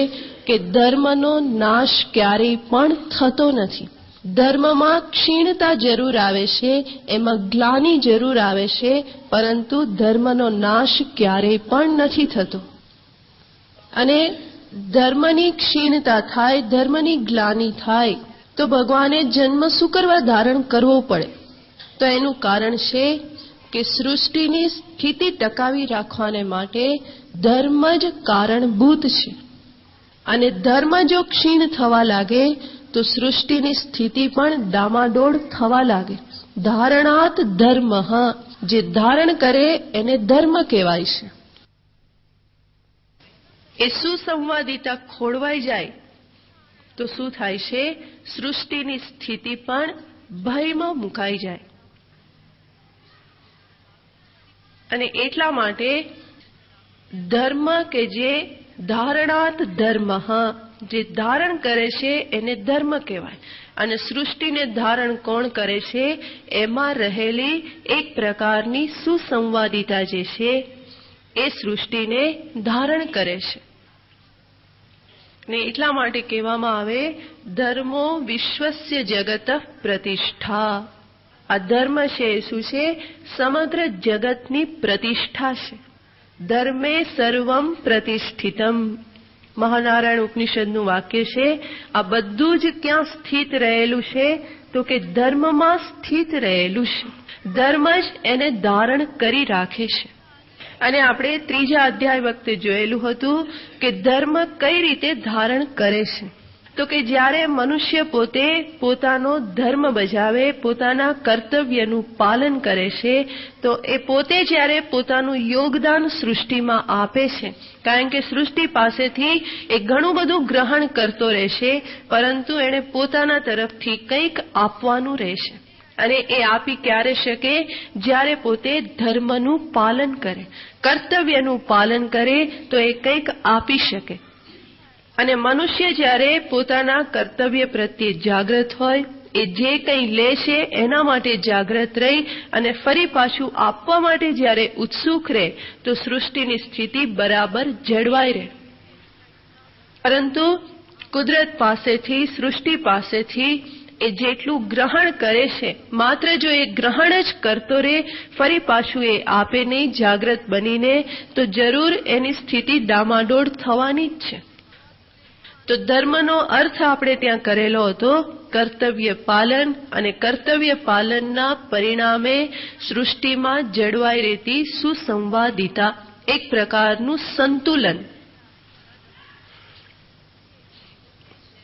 કે ધર્મનો નાશ ક્યારેય પણ થતો નથી. ધર્મમાં ક્ષીણતા જરૂર આવે છે, એમાં ગ્લાનિ જરૂર આવે છે, પરંતુ ધર્મનો નાશ ક્યારેય પણ નથી થતો. અને ધર્મની ક્ષીણતા થાય, ધર્મની ગ્લાનિ થાય તો ભગવાને જન્મ શું કરવા ધારણ કરવો પડે? તો એનું કારણ છે કે સૃષ્ટિની સ્થિતિ ટકાવી રાખવાને માટે ધર્મ જ કારણભૂત છે. અને ધર્મ જો ક્ષીણ થવા લાગે તો સૃષ્ટિની સ્થિતિ પણ ડામાડોળ થવા લાગે. ધારણાત ધર્મ, જે ધારણ કરે એને ધર્મ કહેવાય છે. એ સુસંવાદિતા ખોળવાઈ જાય તો શું થાય છે? સૃષ્ટિની સ્થિતિ પણ ભયમાં મુકાઈ જાય. અને એટલા માટે ધર્મ કે જે ધારણાત ધર્મ, જે ધારણ કરે છે એને ધર્મ કહેવાય. અને સૃષ્ટિને ધારણ કોણ કરે છે? એમાં રહેલી એક પ્રકારની સુસંવાદિતા જે છે એ સૃષ્ટિને ધારણ કરે છે. ને એટલા માટે કહેવામાં આવે ધર્મો વિશ્વસ્ય જગત પ્રતિષ્ઠા. આ ધર્મ છે શું છે? સમગ્ર જગતની પ્રતિષ્ઠા છે. ધર્મે સર્વમ પ્રતિષ્ઠિતમ. મહાનારાયણ ઉપનિષદનું વાક્ય છે. આ બધું જ ક્યાં સ્થિત રહેલું છે? તો કે ધર્મમાં સ્થિત રહેલું છે. ધર્મ જ એને ધારણ કરી રાખે છે. અને આપણે ત્રીજા અધ્યાય વખતે જોયેલું હતું કે ધર્મ કઈ રીતે ધારણ કરે છે. તો કે જ્યારે મનુષ્ય પોતે પોતાનો ધર્મ બજાવે, પોતાના કર્તવ્યનું પાલન કરે છે, તો એ પોતે જ્યારે પોતાનું યોગદાન સૃષ્ટિમાં આપે છે, કારણ કે સૃષ્ટિ પાસેથી એ ઘણું બધું ગ્રહણ કરતો રહેશે, પરંતુ એણે પોતાના તરફથી કંઈક આપવાનું રહેશે. અને એ આપી ક્યારે શકે? જ્યારે પોતે ધર્મનું પાલન કરે, કર્તવ્યનું પાલન કરે તો એ કંઈક આપી શકે. અને મનુષ્ય જ્યારે પોતાના કર્તવ્ય પ્રત્યે જાગૃત હોય, એ જે કંઈ લે છે એના માટે જાગૃત રહી અને ફરી પાછું આપવા માટે જ્યારે ઉત્સુક રહે તો સૃષ્ટિની સ્થિતિ બરાબર જળવાઈ રહે. પરંતુ કુદરત પાસેથી, સૃષ્ટિ પાસેથી એ જેટલું ગ્રહણ કરે છે, માત્ર જો એ ગ્રહણ જ કરતો રહે, ફરી પાછું એ આપે નહીં જાગૃત બનીને, તો જરૂર એની સ્થિતિ ડામાડોળ થવાની જ છે. તો ધર્મનો અર્થ આપણે ત્યાં કરેલો હતો કર્તવ્ય પાલન, અને કર્તવ્ય પાલનના પરિણામે સૃષ્ટિમાં જળવાઈ રહેતી સુસંવાદિતા, એક પ્રકારનું સંતુલન.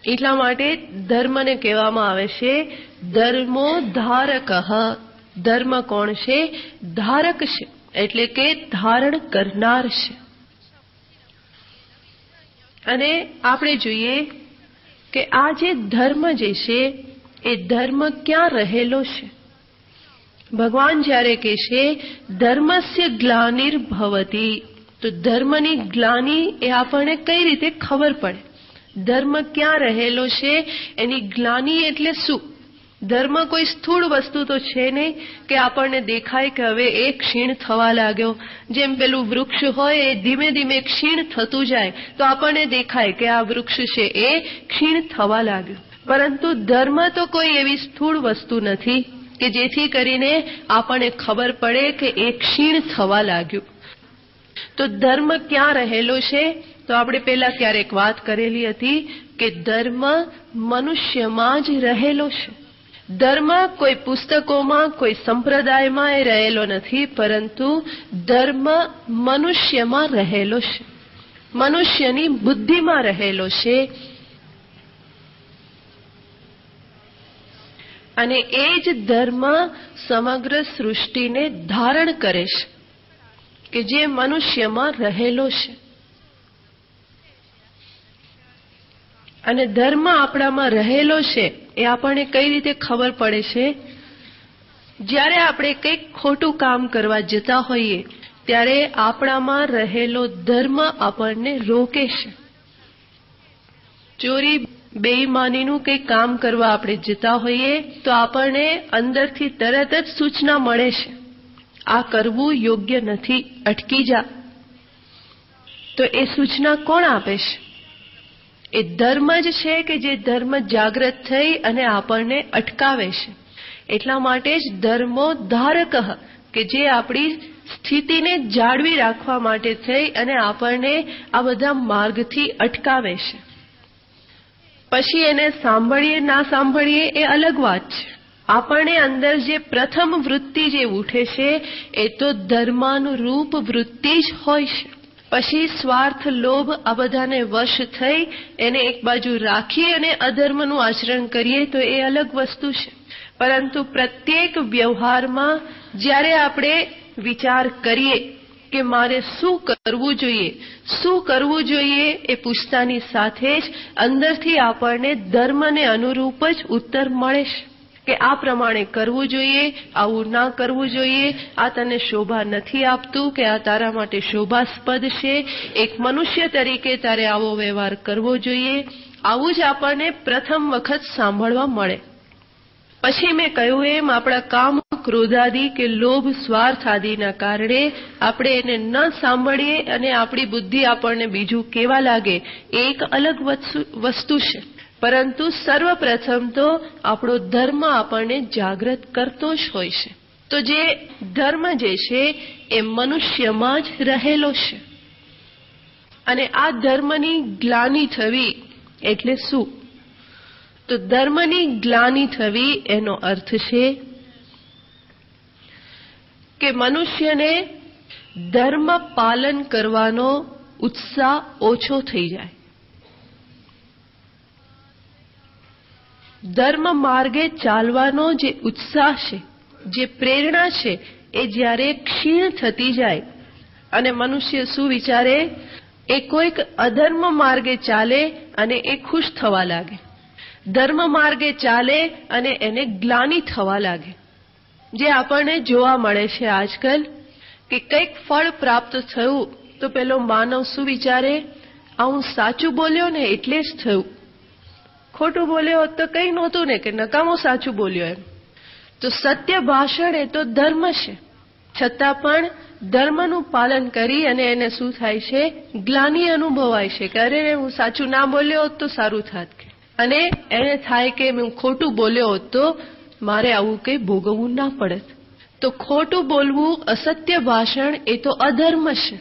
એટલા માટે ધર્મને કહેવામાં આવે છે ધર્મો ધારક. ધર્મ કોણ છે? ધારક છે, એટલે કે ધારણ કરનાર છે. અને આપણે જોઈએ કે આ જે ધર્મ જે છે એ ધર્મ ક્યાં રહેલો છે? ભગવાન જ્યારે કહે છે ધર્મસ્ય ગ્લાનિર્ભવતિ, તો ધર્મની ગ્લાનિ એ આપણને કઈ રીતે ખબર પડે? ધર્મ ક્યાં રહેલો છે એની ગ્લાનિ એટલે શું? ધર્મ કોઈ સ્થૂળ વસ્તુ તો છે નહીં કે આપણને દેખાય કે હવે એ ક્ષીણ થવા લાગ્યો. જેમ પેલું વૃક્ષ હોય એ ધીમે ધીમે ક્ષીણ થતું જાય તો આપણને દેખાય કે આ વૃક્ષ છે એ ક્ષીણ થવા લાગ્યું. પરંતુ ધર્મ તો કોઈ એવી સ્થૂળ વસ્તુ નથી કે જેથી કરીને આપણને ખબર પડે કે એ ક્ષીણ થવા લાગ્યું. તો ધર્મ ક્યાં રહેલો છે? તો આપણે પહેલા ક્યારેક વાત કરેલી હતી કે ધર્મ મનુષ્યમાં જ રહેલો છે. ધર્મ કોઈ પુસ્તકોમાં, કોઈ સંપ્રદાયમાં એ રહેલો નથી, પરંતુ ધર્મ મનુષ્યમાં રહેલો છે, મનુષ્યની બુદ્ધિમાં રહેલો છે. અને એ જ ધર્મ સમગ્ર સૃષ્ટિને ધારણ કરે છે કે જે મનુષ્યમાં રહેલો છે. અને ધર્મ આપણામાં રહેલો છે એ આપણને કઈ રીતે ખબર પડે છે? જ્યારે આપણે કંઈક ખોટું કામ કરવા જતા હોઈએ ત્યારે આપણામાં રહેલો ધર્મ આપણને રોકે છે. ચોરી બેઈમાનીનું કંઈક કામ કરવા આપણે જતા હોઈએ તો આપણને અંદરથી તરત જ સૂચના મળે છે, આ કરવું યોગ્ય નથી, અટકી જા. તો એ સૂચના કોણ આપે છે? એ ધર્મ જ છે કે જે ધર્મ જાગૃત થઈ અને આપણને અટકાવે છે. એટલા માટે જ ધર્મો ધારક, કે જે આપણી સ્થિતિને જાળવી રાખવા માટે થઈ અને આપણને આ બધા માર્ગથી અટકાવે છે. પછી એને સાંભળીએ ના સાંભળીએ એ અલગ વાત છે. આપણને અંદર જે પ્રથમ વૃત્તિ જે ઉઠે છે એ તો ધર્માનુરૂપ વૃત્તિ જ હોય છે. પછી સ્વાર્થ, લોભ આ બધાને વશ થઈ એને એક બાજુ રાખી અને અધર્મનું આચરણ કરીએ તો એ અલગ વસ્તુ છે. પરંતુ પ્રત્યેક વ્યવહારમાં જ્યારે આપણે વિચાર કરીએ કે મારે શું કરવું જોઈએ એ પૂછતાની સાથે જ અંદરથી આપણને ધર્મને અનુરૂપ જ ઉત્તર મળે છે કે આ પ્રમાણે કરવું જોઈએ, આવું ના કરવું જોઈએ, આ તને શોભા નથી આપતું કે આ તારા માટે શોભાસ્પદ છે, એક મનુષ્ય તરીકે તારે આવો વ્યવહાર કરવો જોઈએ. આવું જ આપણને પ્રથમ વખત સાંભળવા મળે. પછી મેં કહ્યું એમ આપણા કામ, ક્રોધાદિ કે લોભ, સ્વાર્થ આદિના કારણે આપણે એને ન સાંભળીએ અને આપણી બુદ્ધિ આપણને બીજું કેવા લાગે એ એક અલગ વસ્તુ છે. પરંતુ સર્વપ્રથમ તો આપણો ધર્મ આપણને જાગૃત કરતો જ હોય છે. તો જે ધર્મ જે છે એ મનુષ્યમાં જ રહેલો છે. અને આ ધર્મની ગ્લાનિ થવી એટલે શું? તો ધર્મની ગ્લાનિ થવી એનો અર્થ છે કે મનુષ્યને ધર્મ પાલન કરવાનો ઉત્સાહ ઓછો થઈ જાય. ધર્મ માર્ગે ચાલવાનો જે ઉત્સાહ છે, જે પ્રેરણા છે, એ જ્યારે ક્ષીણ થતી જાય અને મનુષ્ય શું વિચારે? એ કોઈક અધર્મ માર્ગે ચાલે અને એ ખુશ થવા લાગે, ધર્મ માર્ગે ચાલે અને એને ગ્લાનિ થવા લાગે. જે આપણને જોવા મળે છે આજકાલ કે કંઈક ફળ પ્રાપ્ત થયું તો પેલો માનવ શું વિચારે? આ હું સાચું બોલ્યો ને એટલે જ થયું, ખોટું બોલ્યો હોત તો કઈ નહોતું ને, કે નકામો સાચું બોલ્યો એમ. તો સત્ય ભાષણ એ તો ધર્મ છે, છતાં પણ ધર્મનું પાલન કરી અને એને શું થાય છે? ગ્લાનિ અનુભવાય છે કે અરે હું સાચું ના બોલ્યો હોત તો સારું થાત. અને એને થાય કે હું ખોટું બોલ્યો હોત તો મારે આવું કંઈ ભોગવવું ના પડત. તો ખોટું બોલવું, અસત્ય ભાષણ એ તો અધર્મ છે.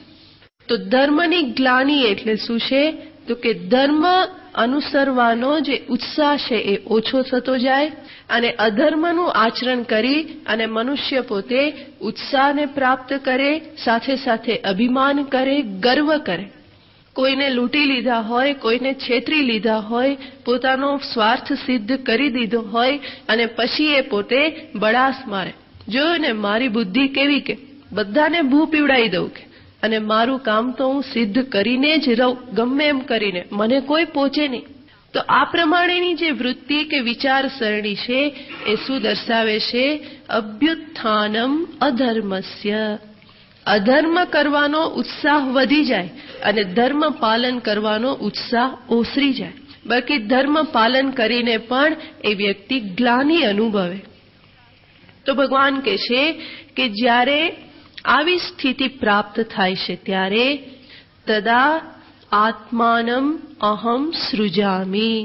તો ધર્મની ગ્લાનિ એટલે શું છે? તો કે ધર્મ અનુસરવાનો જે ઉત્સાહ છે એ ઓછો થતો જાય અને અધર્મનું આચરણ કરી અને મનુષ્ય પોતે ઉત્સાહને પ્રાપ્ત કરે, સાથે સાથે અભિમાન કરે, ગર્વ કરે. કોઈને લૂંટી લીધા હોય, કોઈને છેતરી લીધા હોય, પોતાનો સ્વાર્થ સિદ્ધ કરી દીધો હોય અને પછી એ પોતે બળાસ મારે. જોયું ને, મારી બુદ્ધિ કેવી કે બધાને ભૂ પીવડાવી દઉં કે અને મારું કામ તો હું સિદ્ધ કરીને જ રહું, ગમે એમ કરીને, મને કોઈ પહોંચે નહીં. તો આ પ્રમાણેની જે વૃત્તિ કે વિચારસરણી છે એ શું દર્શાવે છે? અભ્યુત્થાનમ અધર્મસ્ય. અધર્મ કરવાનો ઉત્સાહ વધી જાય અને ધર્મ પાલન કરવાનો ઉત્સાહ ઓસરી જાય. બાકી ધર્મ પાલન કરીને પણ એ વ્યક્તિ ગ્લાનિ અનુભવે. તો ભગવાન કહે છે કે જ્યારે આવી સ્થિતિ પ્રાપ્ત થાય છે ત્યારે તદા આત્માનમ અહમ સૃજામી.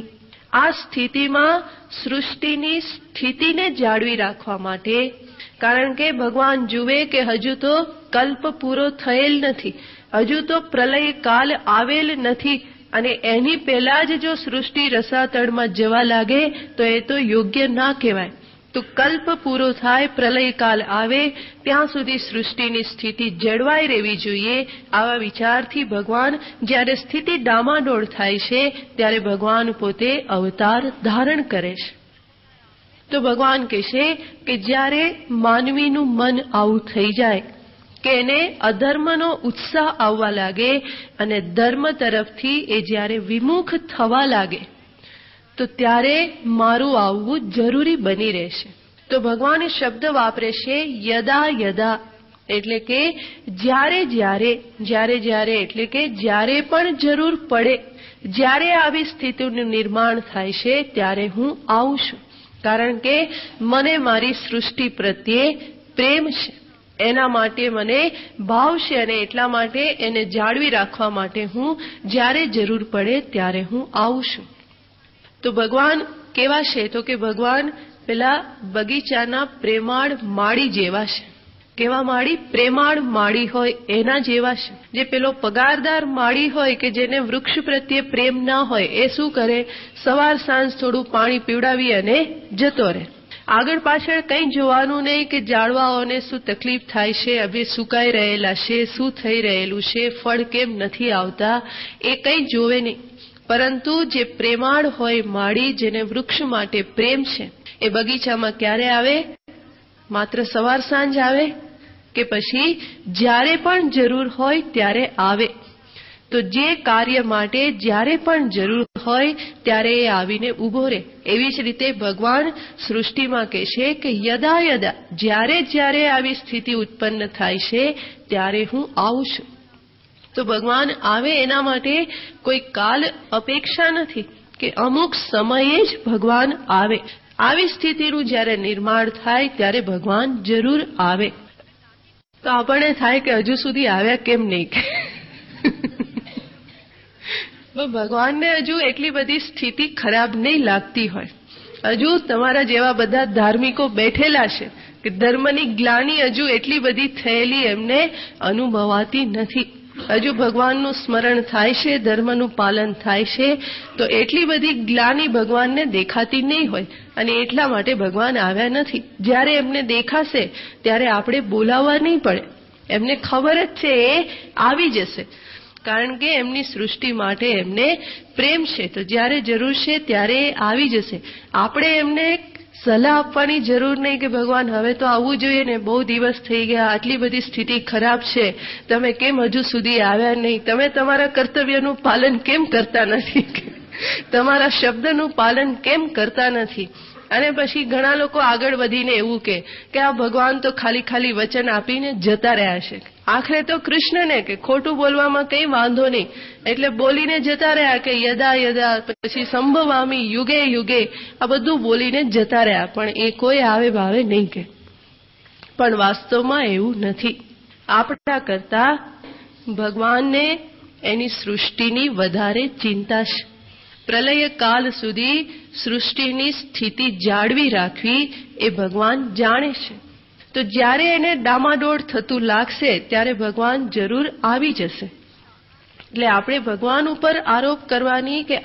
આ સ્થિતિમાં સૃષ્ટિની સ્થિતિને જાળવી રાખવા માટે, કારણ કે ભગવાન જુએ કે હજુ તો કલ્પ પૂરો થયેલ નથી, હજુ તો પ્રલય કાલ આવેલ નથી અને એની પહેલા જ જો સૃષ્ટિ રસાતળમાં જવા લાગે તો એ તો યોગ્ય ના કહેવાય. તો કલ્પ પૂરો થાય, પ્રલય કાલ આવે ત્યાં સુધી સૃષ્ટિની સ્થિતિ જળવાઈ રહેવી જોઈએ. આવા વિચારથી ભગવાન જ્યારે સ્થિતિ ડામાડોળ થાય છે ત્યારે ભગવાન પોતે અવતાર ધારણ કરે છે. તો ભગવાન કહે છે કે જ્યારે માનવીનું મન આવું થઈ જાય કે એને અધર્મનો ઉત્સાહ આવવા લાગે અને ધર્મ તરફથી એ જ્યારે વિમુખ થવા લાગે તો ત્યારે મારું આવવું જરૂરી બની રહેશે. તો ભગવાન શબ્દ વાપરે છે યદા યદા, એટલે કે જ્યારે જ્યારે, જ્યારે જ્યારે, એટલે કે જ્યારે પણ જરૂર પડે, જ્યારે આવી સ્થિતિનું નિર્માણ થાય છે ત્યારે હું આવું છું. કારણ કે મને મારી સૃષ્ટિ પ્રત્યે પ્રેમ છે, એના માટે મને ભાવ છે અને એટલા માટે એને જાળવી રાખવા માટે હું જ્યારે જરૂર પડે ત્યારે હું આવું છું. તો ભગવાન કેવા છે? તો કે ભગવાન પેલા બગીચાના પ્રેમાળ માળી જેવા છે. કેવા માળી? પ્રેમાળ માળી હોય એના જેવા છે. જે પેલો પગારદાર માળી હોય કે જેને વૃક્ષ પ્રત્યે પ્રેમ ના હોય એ શું કરે? સવાર સાંજ થોડું પાણી પીવડાવી અને જતો રહે. આગળ પાછળ કંઈ જોવાનું નહીં કે ઝાડવાઓને શું તકલીફ થાય છે, હવે સુકાઈ રહેલા છે, શું થઈ રહેલું છે, ફળ કેમ નથી આવતા, એ કંઈ જોવે નહીં. પરંતુ જે પ્રેમાળ હોય માળી, જેને વૃક્ષ માટે પ્રેમ છે, એ બગીચામાં ક્યારે આવે? માત્ર સવાર સાંજ આવે કે પછી જ્યારે પણ જરૂર હોય ત્યારે આવે? તો જે કાર્ય માટે જ્યારે પણ જરૂર હોય ત્યારે એ આવીને ઊભો રહે. એવી જ રીતે ભગવાન સૃષ્ટિમાં કહે છે કે યદા યદા, જ્યારે જ્યારે આવી સ્થિતિ ઉત્પન્ન થાય છે ત્યારે હું આવું છું. તો ભગવાન આવે એના માટે કોઈ કાલ અપેક્ષા નથી કે અમુક સમયે જ ભગવાન આવે. આવી સ્થિતિનું જ્યારે નિર્માણ થાય ત્યારે ભગવાન જરૂર આવે. તો આપણને થાય કે હજુ સુધી આવ્યા કેમ નહીં? ભગવાનને હજુ એટલી બધી સ્થિતિ ખરાબ નહીં લાગતી હોય. હજુ તમારા જેવા બધા ધાર્મિકો બેઠેલા છે કે ધર્મની ગ્લાનિ હજુ એટલી બધી થયેલી એમને અનુભવાતી નથી. હજુ ભગવાનનું સ્મરણ થાય છે, ધર્મનું પાલન થાય છે, તો એટલી બધી ગ્લાનિ ભગવાનને દેખાતી નહીં હોય અને એટલા માટે ભગવાન આવ્યા નથી. જ્યારે એમને દેખાશે ત્યારે આપણે બોલાવવા નહીં પડે, એમને ખબર જ છે એ આવી જશે. કારણ કે એમની સૃષ્ટિ માટે એમને પ્રેમ છે, તો જ્યારે જરૂર છે ત્યારે આવી જશે. આપણે એમને સલાહ આપવાની જરૂર નહીં કે ભગવાન હવે તો આવવું જોઈએ ને, બહુ દિવસ થઈ ગયા, આટલી બધી સ્થિતિ ખરાબ છે, તમે કેમ હજુ સુધી આવ્યા નહીં, તમે તમારા કર્તવ્યનું પાલન કેમ કરતા નથી, તમારા શબ્દનું પાલન કેમ કરતા નથી. અને પછી ઘણા લોકો આગળ વધીને એવું કે આ ભગવાન તો ખાલી ખાલી વચન આપીને જતા રહ્યા છે. આખરે તો કૃષ્ણને કે ખોટું બોલવામાં કંઈ વાંધો નહીં, એટલે બોલીને જતા રહ્યા કે યદા યદા, પછી સંભવામી યુગે યુગે, આ બધું બોલીને જતા રહ્યા, પણ એ કોઈ આવે ભાવે નહીં કે. પણ વાસ્તવમાં એવું નથી. આપણા કરતા ભગવાનને એની સૃષ્ટિની વધારે ચિંતા છે. પ્રલય કાલ સુધી સૃષ્ટિની સ્થિતિ જાળવી રાખવી એ ભગવાન જાણે છે. તો જ્યારે એને ડામાડોળ થતું લાગશે ત્યારે ભગવાન જરૂર આવી જશે. એટલે આપણે ભગવાન ઉપર આરોપ કરવાની કે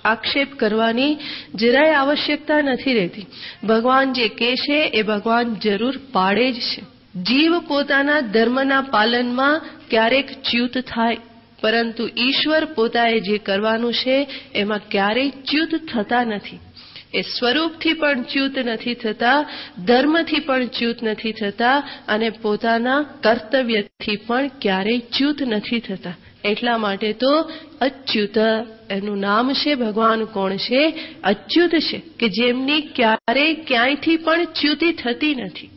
આક્ષેપ કરવાની જરાય આવશ્યકતા નથી રહેતી. ભગવાન જે કહે છે એ ભગવાન જરૂર પાડે જ છે. જીવ પોતાના ધર્મના પાલનમાં ક્યારેક ચ્યુત થાય, પરંતુ ઈશ્વર પોતાએ જે કરવાનું છે એમાં ક્યારેય ચ્યુત થતા નથી. એ સ્વરૂપથી પણ ચ્યુત નથી થતા, ધર્મથી પણ ચ્યુત નથી થતા અને પોતાના કર્તવ્યથી પણ ક્યારેય ચ્યુત નથી થતા. એટલા માટે તો અચ્યુત એનું નામ છે. ભગવાન કોણ છે? અચ્યુત છે, કે જેમની ક્યારેય ક્યાંયથી પણ ચ્યુતિ થતી નથી.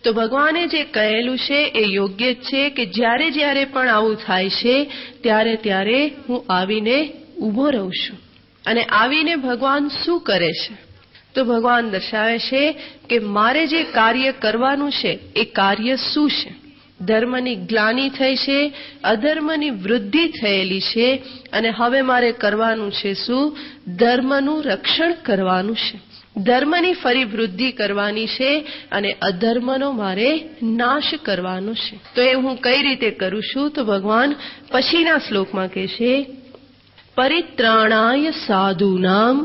તો ભગવાને જે કહેલું છે એ યોગ્ય છે કે જ્યારે જ્યારે પણ આવું થાય છે ત્યારે ત્યારે હું આવીને ઊભો રહું છું. અને આવીને ભગવાન શું કરે છે? તો ભગવાન દર્શાવે છે કે મારે જે કાર્ય કરવાનું છે એ કાર્ય શું છે. ધર્મની ગ્લાનિ થઈ છે, અધર્મની વૃદ્ધિ થયેલી છે અને હવે મારે કરવાનું છે શું? ધર્મનું રક્ષણ કરવાનું છે, ધર્મની ફરી વૃદ્ધિ કરવાની છે અને અધર્મનો મારે નાશ કરવાનો છે. તો એ હું કઈ રીતે કરું છું? તો ભગવાન પછીના શ્લોકમાં કહે છે, પરિત્રાણાય સાધુનામ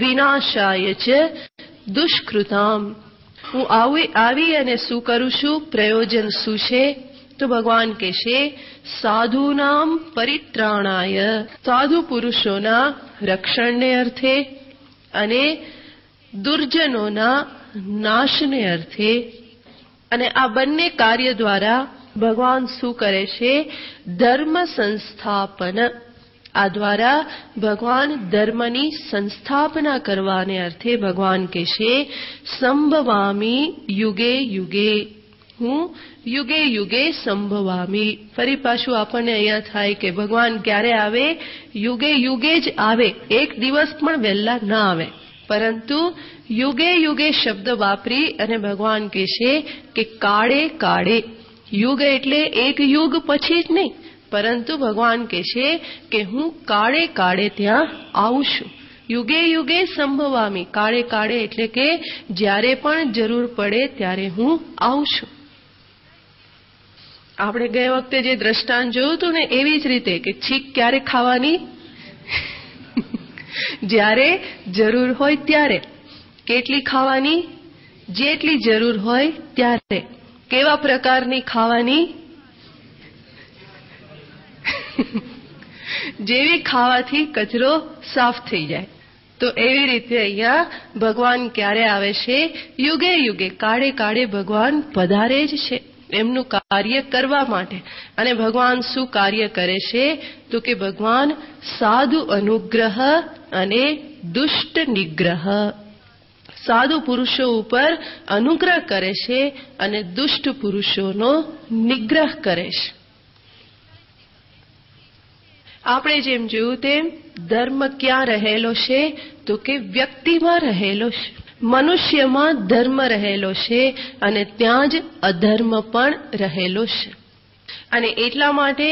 વિનાશાય ચ દુષ્કૃતામ. હું આવી અને શું કરું છું? પ્રયોજન શું છે? તો ભગવાન કહે છે, સાધુનામ પરિત્રાણાય, સાધુ પુરુષોના રક્ષણને અર્થે અને દુર્જનોના નાશને અર્થે. અને આ બંને કાર્ય દ્વારા ભગવાન શું કરે છે? ધર્મ સંસ્થાપન. આ દ્વારા ભગવાન ધર્મની સંસ્થાપના કરવાને અર્થે ભગવાન કહે છે, સંભવામી યુગે યુગે. હું યુગે યુગે સંભવામી. ફરી પાછું આપણને અહીંયા થાય કે ભગવાન ક્યારે આવે? યુગે યુગે જ આવે, એક દિવસ પણ વહેલા ના આવે. પરંતુ યુગે યુગે શબ્દ વાપરી અને ભગવાન કહે છે કે કાળે કાળે. યુગ એટલે એક યુગ પછી જ નહીં, પરંતુ ભગવાન કહે છે કે હું કાળે કાળે ત્યાં આવું છું. યુગે યુગે સંભવામી. કાળે કાળે એટલે કે જ્યારે પણ જરૂર પડે ત્યારે હું આવું છું. આપણે ગયા વખતે જે દ્રષ્ટાંત જોયું હતું ને એવી જ રીતે કે છીક ક્યારે ખાવાની? જ્યારે જરૂર હોય ત્યારે. કેટલી ખાવાની? જેટલી જરૂર હોય ત્યારે. કેવા પ્રકારની ખાવાની? જેવી ખાવાથી કચરો સાફ થઈ જાય. તો એવી રીતે અહીંયા ભગવાન ક્યારે આવે છે? યુગે યુગે, કાળે કાળે ભગવાન પધારે જ છે એમનું કાર્ય કરવા માટે. અને ભગવાન શું કાર્ય કરે છે? તો કે ભગવાન સાધુ અનુગ્રહ અને દુષ્ટ નિગ્રહ. સાધુ પુરુષો ઉપર અનુગ્રહ કરે છે અને દુષ્ટ પુરુષોનો નિગ્રહ કરે છે. આપણે જેમ જોયું તેમ ધર્મ ક્યાં રહેલો છે? તો કે વ્યક્તિમાં રહેલો છે, મનુષ્યમાં ધર્મ રહેલો છે અને ત્યાં જ અધર્મ પણ રહેલો છે. અને એટલા માટે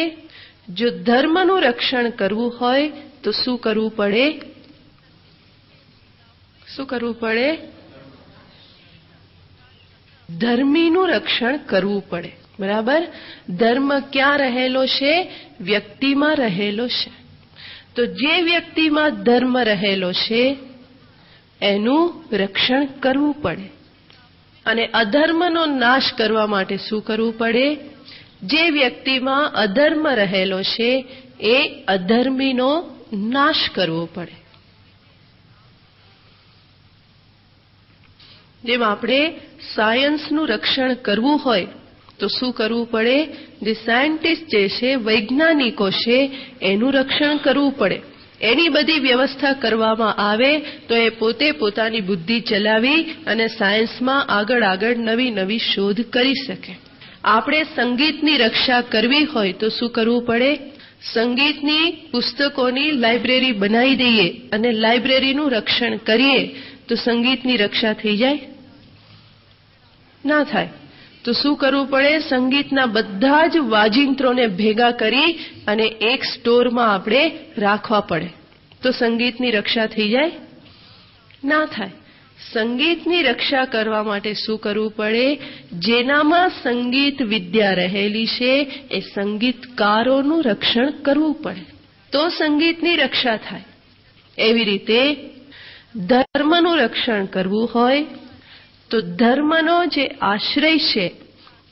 જો ધર્મનું રક્ષણ કરવું હોય તો શું કરવું પડે? શું કરવું પડે? ધર્મીનું રક્ષણ કરવું પડે. બરાબર? ધર્મ ક્યાં રહેલો છે? વ્યક્તિમાં રહેલો છે. તો જે વ્યક્તિમાં ધર્મ રહેલો છે એનું રક્ષણ કરવું પડે. અને અધર્મનો નાશ કરવા માટે શું કરવું પડે? જે વ્યક્તિમાં અધર્મ રહેલો છે એ અધર્મીનો નાશ કરવો પડે. જેમ આપણે સાયન્સનું રક્ષણ કરવું હોય તો શું કરવું પડે? જે સાયન્ટિસ્ટ જે છે, વૈજ્ઞાનિકો છે, એનું રક્ષણ કરવું પડે. એની બધી વ્યવસ્થા કરવામાં આવે તો એ પોતે પોતાની બુદ્ધિ ચલાવી અને સાયન્સમાં આગળ આગળ નવી નવી શોધ કરી શકે. આપણે સંગીતની રક્ષા કરવી હોય તો શું કરવું પડે? સંગીતની પુસ્તકોની લાઇબ્રેરી બનાવી દઈએ અને લાઇબ્રેરીનું રક્ષણ કરીએ તો સંગીતની રક્ષા થઈ જાય? ના થાય. તો શું કરવું પડે? સંગીતના બધા જ વાજિંત્રોને ભેગા કરી અને એક સ્ટોરમાં આપણે રાખવા પડે. તો સંગીતની રક્ષા થઈ જાય? ના થાય. સંગીતની રક્ષા કરવા માટે શું કરવું પડે? જેનામાં સંગીત વિદ્યા રહેલી છે એ સંગીતકારોનું રક્ષણ કરવું પડે, તો સંગીતની રક્ષા થાય. એવી રીતે ધર્મનું રક્ષણ કરવું હોય તો ધર્મનો જે આશ્રય છે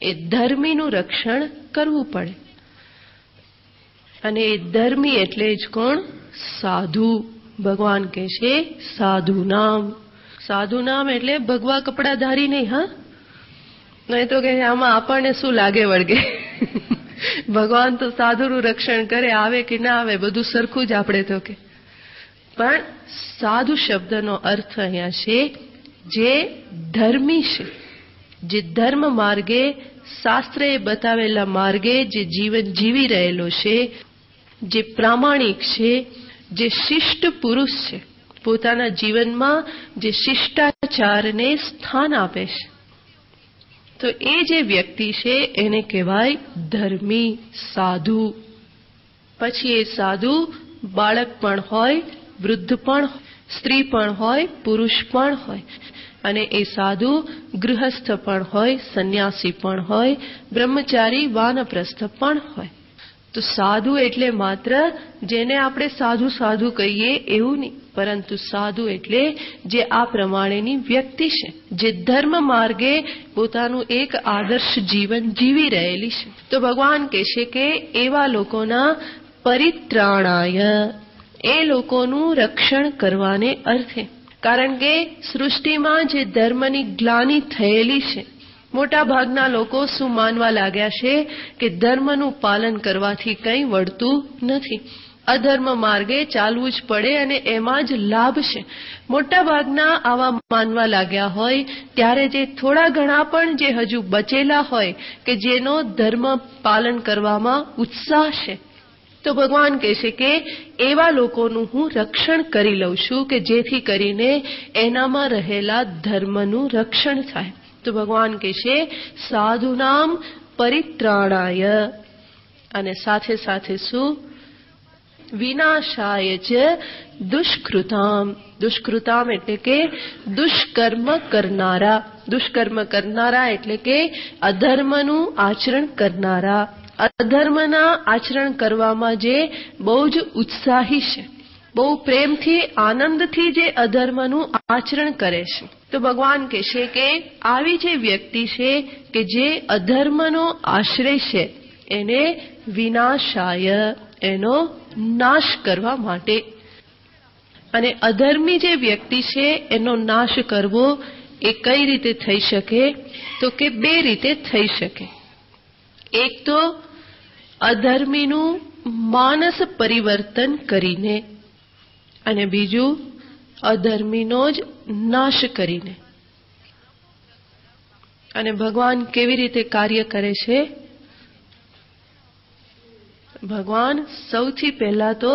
એ ધર્મીનું રક્ષણ કરવું પડે. અને એ ધર્મી એટલે જ કોણ? સાધુ. ભગવાન કહે છે સાધુ નામ. સાધુ નામ એટલે ભગવા કપડાધારી નહીં. હા, નહીં તો કે આમાં આપણને શું લાગે વળગે. ભગવાન તો સાધુનું રક્ષણ કરે, આવે કે ના આવે બધું સરખું જ. આપણે તો કે પણ સાધુ શબ્દનો અર્થ અહીંયા છે જે ધર્મી છે, જે ધર્મ માર્ગે, શાસ્ત્રએ બતાવેલા માર્ગે જે જીવન જીવી રહેલો છે, જે પ્રામાણિક છે, જે શિષ્ટ પુરુષ છે, પોતાના જીવનમાં જે શિષ્ટાચારને સ્થાન આપે છે, તો એ જે વ્યક્તિ છે એને કહેવાય ધર્મી, સાધુ. પછી એ સાધુ બાળક પણ હોય, વૃદ્ધ પણ, સ્ત્રી પણ હોય, પુરુષ પણ હોય. અને એ સાધુ ગૃહસ્થ પણ હોય, સંન્યાસી પણ હોય, બ્રહ્મચારી, વાનપ્રસ્થ પણ હોય. તો સાધુ એટલે માત્ર જેને આપણે સાધુ સાધુ કહીએ એવું નહીં, પરંતુ સાધુ એટલે જે આ પ્રમાણેની વ્યક્તિ છે, જે ધર્મ માર્ગે પોતાનું એક આદર્શ જીવન જીવી રહેલી છે. તો ભગવાન કહે છે કે એવા લોકોના પરિત્રાણાય, એ લોકોનું રક્ષણ કરવાને અર્થે. કારણ કે સૃષ્ટિમાં જે ધર્મની ગ્લાનિ થયેલી છે, મોટા ભાગના લોકો શું માનવા લાગ્યા છે કે ધર્મનું પાલન કરવાથી કંઈ વળતું નથી, અધર્મ માર્ગે ચાલવું જ પડે અને એમાં જ લાભ છે. મોટા ભાગના આવા માનવા લાગ્યા હોય ત્યારે જે થોડા ઘણા પણ જે હજુ બચેલા હોય કે જેનો ધર્મ પાલન કરવામાં ઉત્સાહ છે, તો ભગવાન કહે છે કે એવા લોકોનું હું રક્ષણ કરી લઉં છું કે જેથી કરીને એનામાં રહેલા ધર્મનું રક્ષણ થાય. તો ભગવાન કહે છે સાધુ નામ પરિત્રાણાય, અને સાથે સાથે શું? વિનાશાય ચ દુષ્કૃતામ. દુષ્કૃતામ એટલે કે દુષ્કર્મ કરનારા. દુષ્કર્મ કરનારા એટલે કે અધર્મનું આચરણ કરનારા, અધર્મના આચરણ કરવામાં જે બહુ જ ઉત્સાહી છે, બહુ પ્રેમથી, આનંદથી જે અધર્મનું આચરણ કરે છે. તો ભગવાન કહે છે કે આવી જે વ્યક્તિ છે કે જે અધર્મનો આશ્રય છે, એને વિનાશાય, એનો નાશ કરવા માટે. અને અધર્મી જે વ્યક્તિ છે એનો નાશ કરવો એ કઈ રીતે થઈ શકે? તો કે બે રીતે થઈ શકે. એક તો અધર્મીનું માનસ પરિવર્તન કરીને, અને બીજું અધર્મીનો જ નાશ કરીને. અને ભગવાન કેવી રીતે કાર્ય કરે છે? ભગવાન સૌથી પહેલા તો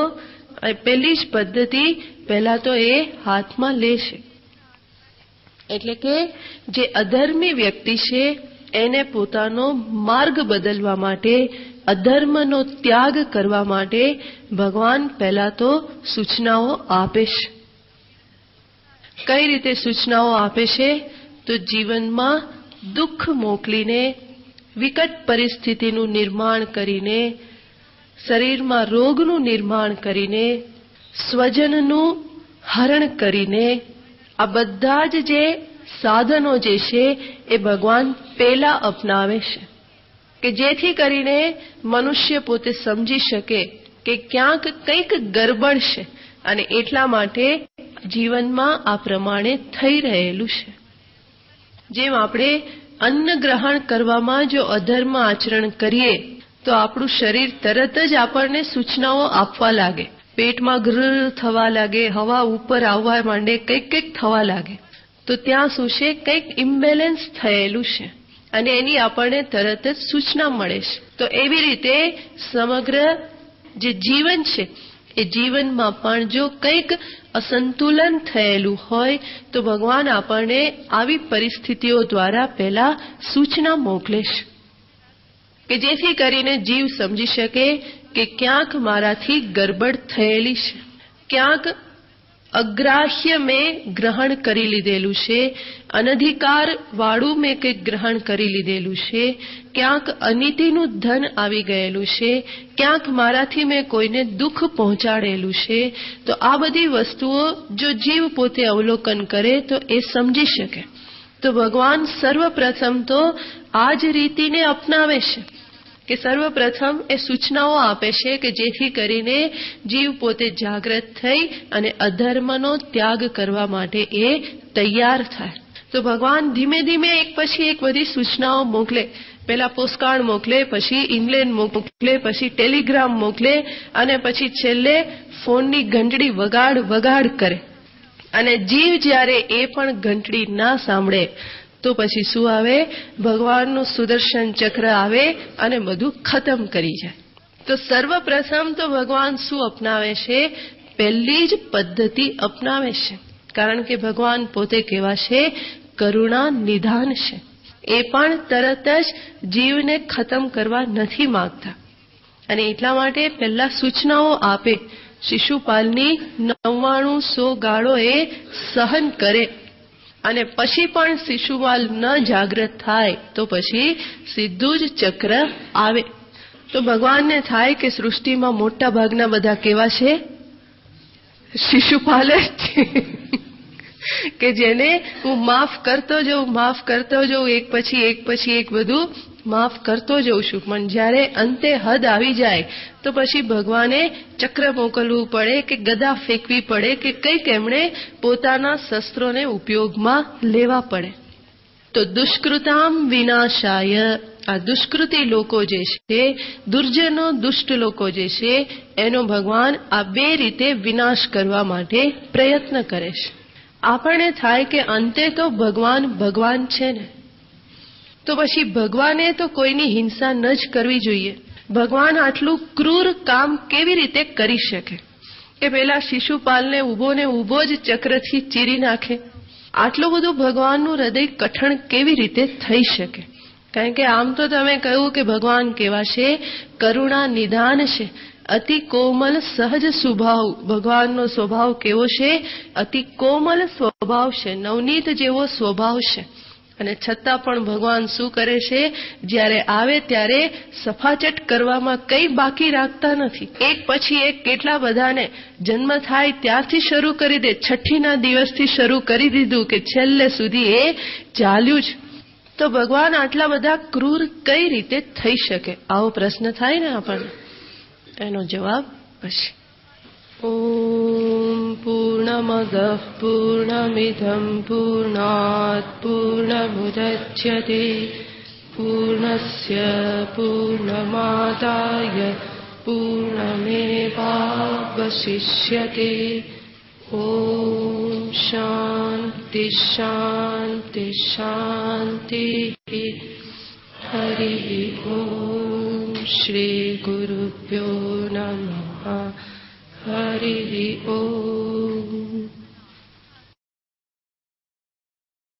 પહેલી જ પદ્ધતિ, પહેલા તો એ હાથમાં લે છે. એટલે કે જે અધર્મી વ્યક્તિ છે એને પોતાનો માર્ગ બદલવા માટે, અધર્મનો ત્યાગ કરવા માટે ભગવાન પહેલા તો સૂચનાઓ આપે છે. કઈ રીતે સૂચનાઓ આપે છે? તો જીવનમાં દુઃખ મોકલીને, વિકટ પરિસ્થિતિનું નિર્માણ કરીને, શરીરમાં રોગનું નિર્માણ કરીને, સ્વજનનું હરણ કરીને, આ બધા જ જે સાધનો જે છે એ ભગવાન પહેલા અપનાવે છે કે જેથી કરીને મનુષ્ય પોતે સમજી શકે કે ક્યાંક કંઈક ગરબડ છે અને એટલા માટે જીવનમાં આ પ્રમાણે થઈ રહેલું છે. જેમ આપણે અન્ન ગ્રહણ કરવામાં જો અધર્મ આચરણ કરીએ તો આપણું શરીર તરત જ આપણને સૂચનાઓ આપવા લાગે, પેટમાં ગ્રર થવા લાગે, હવા ઉપર આવવા માંડે, કંઈક થવા લાગે. તો ત્યાં શું છે? કંઈક ઇમ્બેલેન્સ થયેલું છે અને એની આપણને તરત જ સૂચના મળે છે. તો એવી રીતે સમગ્ર જે જીવન છે એ જીવનમાં પણ જો કંઈક અસંતુલન થયેલું હોય તો ભગવાન આપણને આવી પરિસ્થિતિઓ દ્વારા પહેલા સૂચના મોકલે છે કે જેથી કરીને જીવ સમજી શકે કે ક્યાંક મારાથી ગરબડ થયેલી છે, ક્યાંક અગ્રાહ્ય મેં ગ્રહણ કરી લીધેલું છે, અનધિકાર વાળું મેં કંઈક ગ્રહણ કરી લીધેલું છે, ક્યાંક અનીતિનું ધન આવી ગયેલું છે, ક્યાંક મારાથી મેં કોઈને દુઃખ પહોંચાડેલું છે. તો આ બધી વસ્તુઓ જો જીવ પોતે અવલોકન કરે તો એ સમજી શકે. તો ભગવાન સર્વપ્રથમ તો આ જ રીતિને અપનાવે છે કે સર્વપ્રથમ એ સૂચનાઓ આપે છે કે જેથી કરીને જીવ પોતે જાગૃત થઈ અને અધર્મનો ત્યાગ કરવા માટે એ તૈયાર થાય. તો ભગવાન ધીમે ધીમે એક પછી એક બધી સૂચનાઓ મોકલે. પહેલા પોસ્ટકાર્ડ મોકલે, પછી ઇંગ્લેન્ડ મોકલે, પછી ટેલિગ્રામ મોકલે અને પછી છેલ્લે ફોનની ઘંટડી વગાડ કરે. અને જીવ જ્યારે એ પણ ઘંટડી ના સાંભળે તો પછી શું આવે? ભગવાનનું સુદર્શન ચક્ર આવે અને બધું ખતમ કરી જાય. તો સર્વપ્રથમ તો ભગવાન શું અપનાવે છે? પહેલી જ પદ્ધતિ અપનાવે છે. કારણ કે ભગવાન પોતે કેવા છે? કરુણા નિધાન છે. એ પણ તરત જ જીવને ખતમ કરવા નથી માંગતા અને એટલા માટે પહેલા સૂચનાઓ આપે. શિશુપાલની 9900 ગાળો એ સહન કરે અને પછી પણ શિશુપાલ ન જાગૃત થાય તો પછી સીધું જ ચક્ર આવે. તો ભગવાનને થાય કે સૃષ્ટિમાં મોટા ભાગના બધા કેવા છે? શિશુપાલ જ છે કે જેને હું માફ કરતો જઉં એક પછી એક બધું માફ કરતો જઉં છું. પણ જ્યારે અંતે હદ આવી જાય તો પછી ભગવાને ચક્ર મોકલવું પડે કે ગદા ફેંકવી પડે કે કંઈક એમણે પોતાના શસ્ત્રોને ઉપયોગમાં લેવા પડે. તો દુષ્કૃતામ વિનાશાય, આ દુષ્કૃતિ લોકો જે છે, દુર્જનો દુષ્ટ લોકો જે છે, એનો ભગવાન આ બે રીતે વિનાશ કરવા માટે પ્રયત્ન કરે છે. આપણને થાય કે અંતે તો ભગવાન છે ને, તો પછી ભગવાને તો કોઈની હિંસા ન જ કરવી જોઈએ. ભગવાન આટલું ક્રૂર કામ કેવી રીતે કરી શકે કે પેલા શિશુપાલને ઊભો જ ચક્રથી ચીરી નાખે? આટલું બધું ભગવાનનું હૃદય કઠણ કેવી રીતે થઈ શકે? કારણ કે આમ તો તમે કહ્યું કે ભગવાન કેવા છે? કરુણા નિધાન છે, અતિ કોમલ સહજ સ્વભાવ. ભગવાનનો સ્વભાવ કેવો છે? અતિ કોમલ સ્વભાવ છે, નવનીત જેવો સ્વભાવ છે. અને છતાં પણ ભગવાન શું કરે છે? જ્યારે આવે ત્યારે સફાચટ કરવામાં કંઈ બાકી રાખતા નથી. એક પછી એક કેટલા બધાને જન્મ થાય ત્યારથી શરૂ કરી દે, છઠ્ઠીના દિવસથી શરૂ કરી દીધું કે છેલ્લે સુધી એ ચાલ્યું જ. તો ભગવાન આટલા બધા ક્રૂર કઈ રીતે થઈ શકે? આવો પ્રશ્ન થાય ને આપણને. એનો જવાબ પછી. ઓમ પૂર્ણમદઃ પૂર્ણમિદં પૂર્ણાત પૂર્ણમુદચ્યતે પૂર્ણસ્ય પૂર્ણમાદાય પૂર્ણમેવાવશિષ્યતે. ઓમ શાંતિ શાંતિ શાંતિ. હરિ ઓમ શ્રી ગુરુભ્યો નમઃ. હરિ ઓમ.